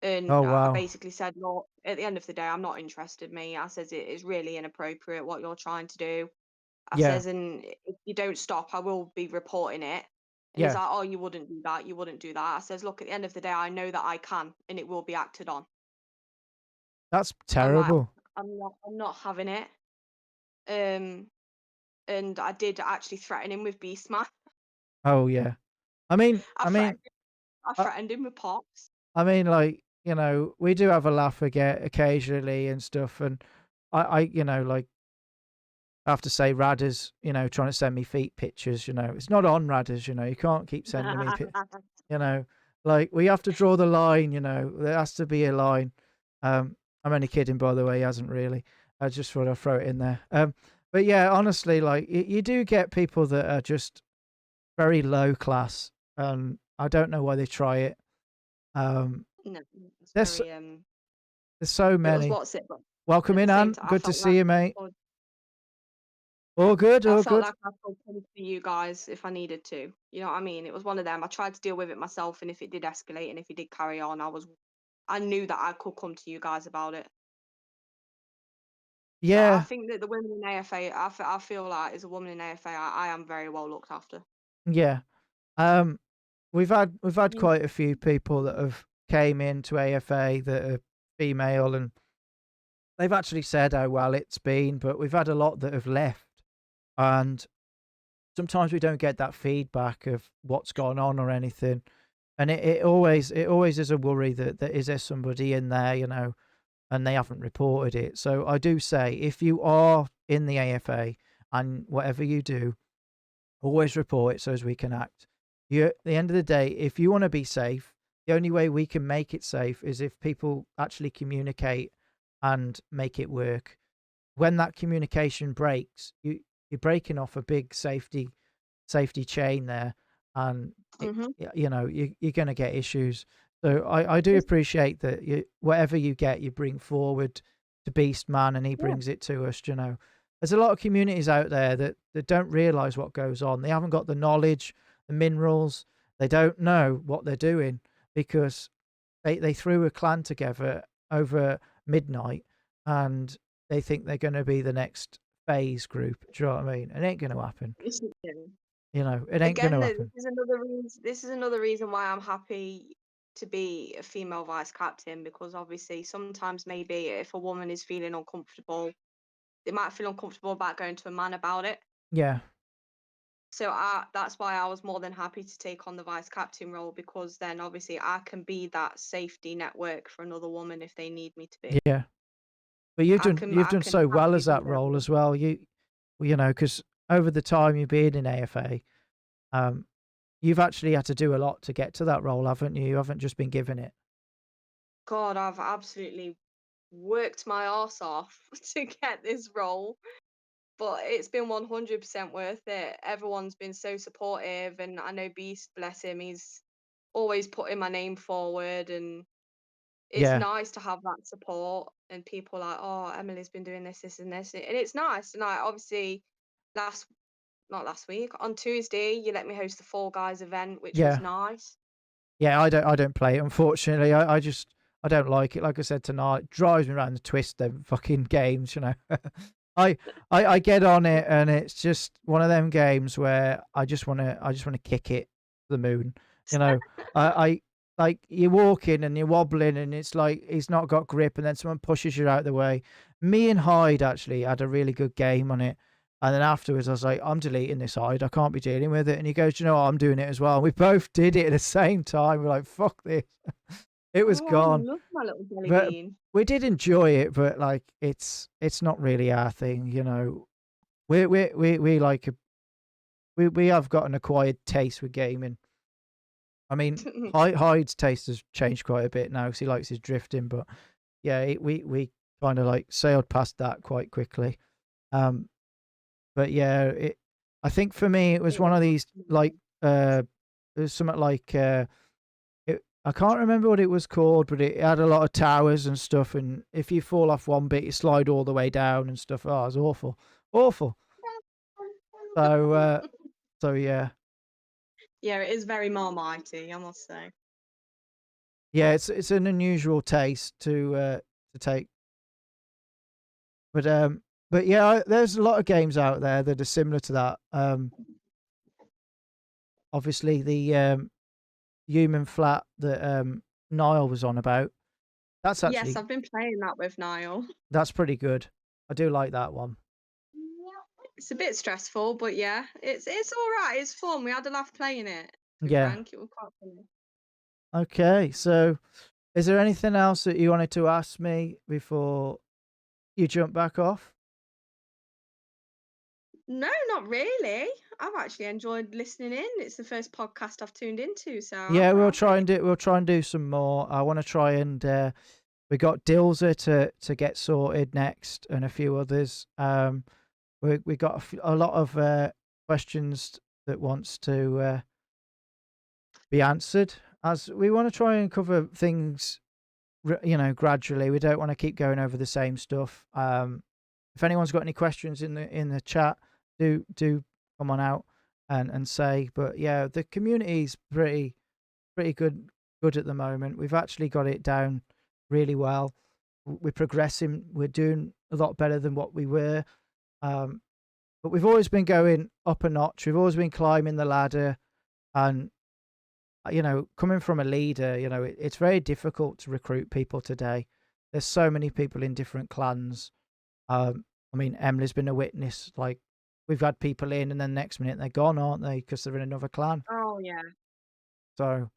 And Oh I wow. basically said, look, at the end of the day, I'm not interested, mate. I says it is really inappropriate what you're trying to do. I Yeah. says, and if you don't stop, I will be reporting it. And he's Yeah. like, oh, you wouldn't do that. You wouldn't do that. I says, look, at the end of the day, I know that I can, and it will be acted on. That's I'm like, terrible. I'm not having it. And I did actually threaten him with Beastman. Oh yeah. I mean, I I mean, threatened, I uh, threatened him with pops. I mean, like, we do have a laugh occasionally and stuff, and like, I have to say, Radders, trying to send me feet pictures, it's not on Radders, you can't keep sending me, you know, like, we have to draw the line, there has to be a line. I'm only kidding, by the way, he hasn't really. I just thought I'd throw it in there. But yeah, honestly, like, you do get people that are just very low class. I don't know why they try it. No, it's There's very there's so it was many. what's it, but Welcome at the in, same Anne. time, Good to see you, mate. All good, I all felt good. like I could come to you guys if I needed to. You know what I mean? It was one of them. I tried to deal with it myself, and if it did escalate and if it did carry on, I knew that I could come to you guys about it. So I Yeah, think that the women in AFA, I feel like as a woman in AFA, I am very well looked after. yeah. We've had You- quite a few people that have came into AFA that are female, and they've actually said how well it's been, but we've had a lot that have left, and sometimes we don't get that feedback of what's gone on or anything. And it always is a worry that is there somebody in there, and they haven't reported it. So I do say, if you are in the AFA and whatever you do, always report it so as we can act. At the end of the day, if you want to be safe, the only way we can make it safe is if people actually communicate and make it work. When that communication breaks, you're breaking off a big safety chain there, and Mhm. you're going to get issues. So I do appreciate that whatever you get, you bring forward to Beast Man, and he Yeah. brings it to us. There's a lot of communities out there that don't realize what goes on. They haven't got the knowledge, the minerals. They don't know what they're doing because they threw a clan together over midnight, and they think they're going to be the next phase group. Do you know what I mean? It ain't going to happen. This is- It ain't going Again, to though, happen. this is another reason why I'm happy to be a female vice captain, because obviously sometimes maybe if a woman is feeling uncomfortable, they might feel uncomfortable about going to a man about it. Yeah. So that's why I was more than happy to take on the vice captain role, because then obviously I can be that safety network for another woman if they need me to be. Yeah. But you've I done can so well happily as be that there. role as well. Because over the time you've been in AFA, you've actually had to do a lot to get to that role, haven't you? You haven't just been given it. God, I've absolutely worked my arse off to get this role, but it's been 100% worth it. Everyone's been so supportive, and I know Beast, bless him, he's always putting my name forward, and it's Yeah. nice to have that support, and people like, oh, Emily's been doing this and this, and it's nice. And like, obviously, not last week, on Tuesday, you let me host the Fall Guys event, which was Yeah. nice. Yeah, I don't play it, unfortunately. I don't like it. Like I said tonight, it drives me around the twist, them fucking games, I get on it, and it's just one of them games where I just wanna kick it to the moon. I like, you're walking and you're wobbling, and it's like he's not got grip, and then someone pushes you out the way. Me and Hyde actually had a really good game on it. And then afterwards, I was like, I'm deleting this Hyde. I can't be dealing with it. And he goes, you know what? I'm doing it as well. And we both did it at the same time. We're like, fuck this. It was Oh, I gone. love my little jelly But bean. we did enjoy it, but like, it's not really our thing. We like we have got an acquired taste with gaming. I mean, Hyde's taste has changed quite a bit now because he likes his drifting, but yeah, we kind of like sailed past that quite quickly. But yeah, I think for me it was one of these like it was something like I can't remember what it was called, but it had a lot of towers and stuff, and if you fall off one bit, you slide all the way down and stuff. Oh, it's awful, awful. So yeah. Yeah, it is very Marmitey, I must say. Yeah, it's an unusual taste to take, but yeah, there's a lot of games out there that are similar to that. Obviously the human flat that Niall was on about. That's Yes, actually I've been playing that with Niall. that's pretty good. I do like that one. It's a bit stressful, but yeah, it's all right. It's fun. We had a laugh playing it. To be Yeah. frank, it was quite funny. Okay, so is there anything else that you wanted to ask me before you jump back off? No, not really. I've actually enjoyed listening in. It's the first podcast I've tuned into, so Yeah, I'm we'll happy. try and do some more. I want to try and we got Dilzer to get sorted next, and a few others. We got a lot of questions that wants to be answered, as we want to try and cover things, gradually. We don't want to keep going over the same stuff. If anyone's got any questions in the chat, do come on out and say. But yeah, the community's pretty good at the moment. We've actually got it down really well. We're progressing. We're doing a lot better than what we were. But we've always been going up a notch. We've always been climbing the ladder, and coming from a leader, it's very difficult to recruit people today. There's so many people in different clans. I mean, Emily's been a witness. Like, we've had people in, and then next minute they're gone, aren't they? Because they're in another clan. Oh yeah. So,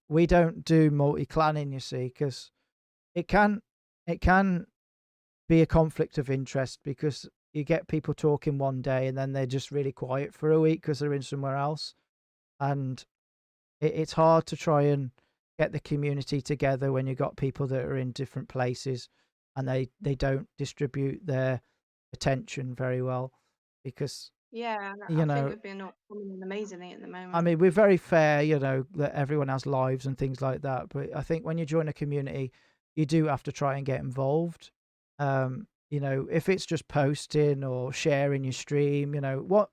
we don't do multi-clanning, you see, because it can be a conflict of interest, because you get people talking one day and then they're just really quiet for a week because they're in somewhere else, and it's hard to try and get the community together when you've got people that are in different places and they don't distribute their attention very well, because Yeah, I think we've been coming in amazingly at the moment. I mean, we're very fair, that everyone has lives and things like that. But I think when you join a community, you do have to try and get involved. If it's just posting or sharing your stream,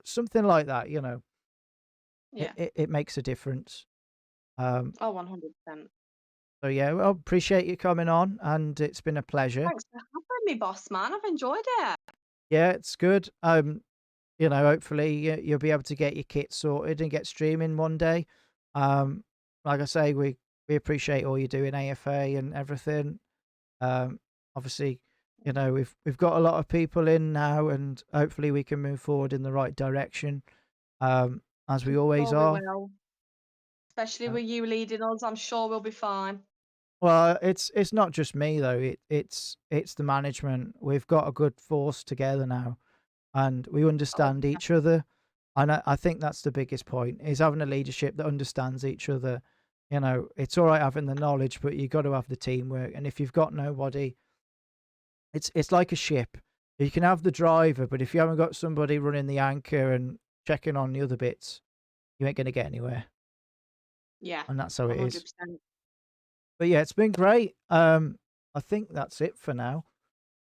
something like that, Yeah. it makes a difference. Oh, 100%. So yeah, well, appreciate you coming on, and it's been a pleasure. Thanks for having me, boss man. I've enjoyed it. Yeah, it's good. Hopefully you'll be able to get your kit sorted and get streaming one day. Like I say, we appreciate all you do in AFA and everything. Obviously, we've got a lot of people in now, and hopefully we can move forward in the right direction, as we always are. We will. Especially with you leading us, I'm sure we'll be fine. Well, it's not just me though. It's the management. We've got a good force together now, and we understand each other. And I think that's the biggest point, is having a leadership that understands each other. It's all right having the knowledge, but you got to have the teamwork. And if you've got nobody, it's like a ship. You can have the driver, but if you haven't got somebody running the anchor and checking on the other bits, you ain't going to get anywhere. Yeah. And that's how it 100%. is. But yeah, it's been great. I think that's it for now.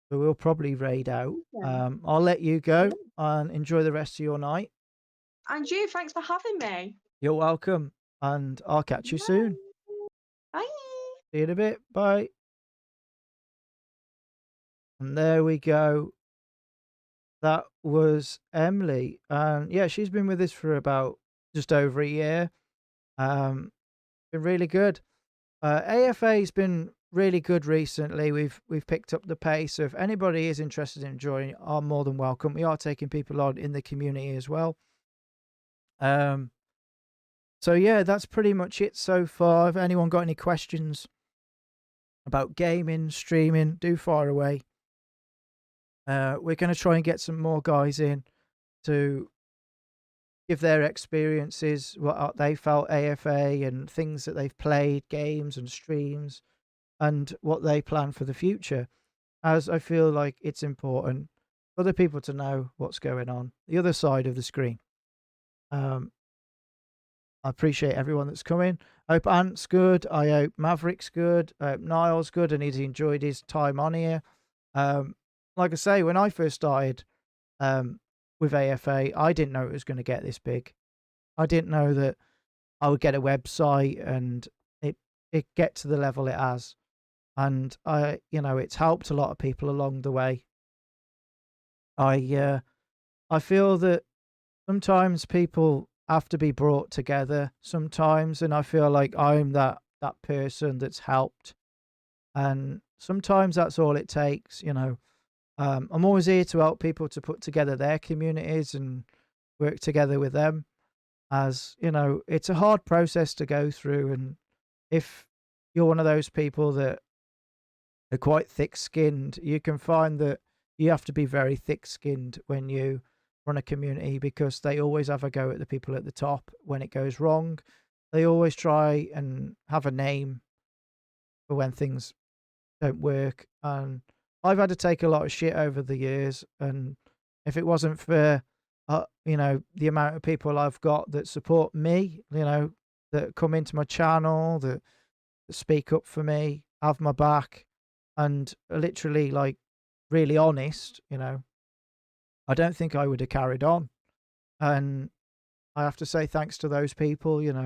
So we'll probably raid out. I'll let you go and enjoy the rest of your night. And you, thanks for having me. You're welcome. And I'll catch you soon. Bye. See you in a bit. Bye. And there we go. That was Emily. And yeah, she's been with us for about just over a year. Been really good. AFA's been really good recently. We've picked up the pace. So if anybody is interested in joining, are more than welcome. We are taking people on in the community as well. So yeah, that's pretty much it so far. If anyone got any questions about gaming, streaming, do fire away. We're going to try and get some more guys in to give their experiences, what they felt AFA and things that they've played, games and streams, and what they plan for the future. As I feel like it's important for other people to know what's going on the other side of the screen. Um, I appreciate everyone that's coming. I hope Ant's good. I hope Maverick's good. I hope Niall's good and he's enjoyed his time on here. Like I say, when I first started with AFA, I didn't know it was going to get this big. I didn't know that I would get a website and it get to the level it has. And it's helped a lot of people along the way. I feel that sometimes people have to be brought together sometimes, and I feel like I'm that person that's helped. And sometimes that's all it takes, I'm always here to help people to put together their communities and work together with them. As it's a hard process to go through, and if you're one of those people that are quite thick-skinned, you can find that you have to be very thick-skinned when you run a community, because they always have a go at the people at the top when it goes wrong. They always try and have a name for when things don't work, and I've had to take a lot of shit over the years, and if it wasn't for the amount of people I've got that support me, that come into my channel, that speak up for me, have my back, and are literally like really honest, I don't think I would have carried on. And I have to say thanks to those people. There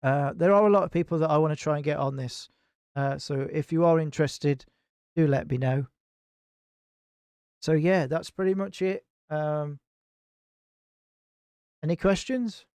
are a lot of people that I want to try and get on this. So if you are interested, do let me know. So yeah, that's pretty much it. Any questions?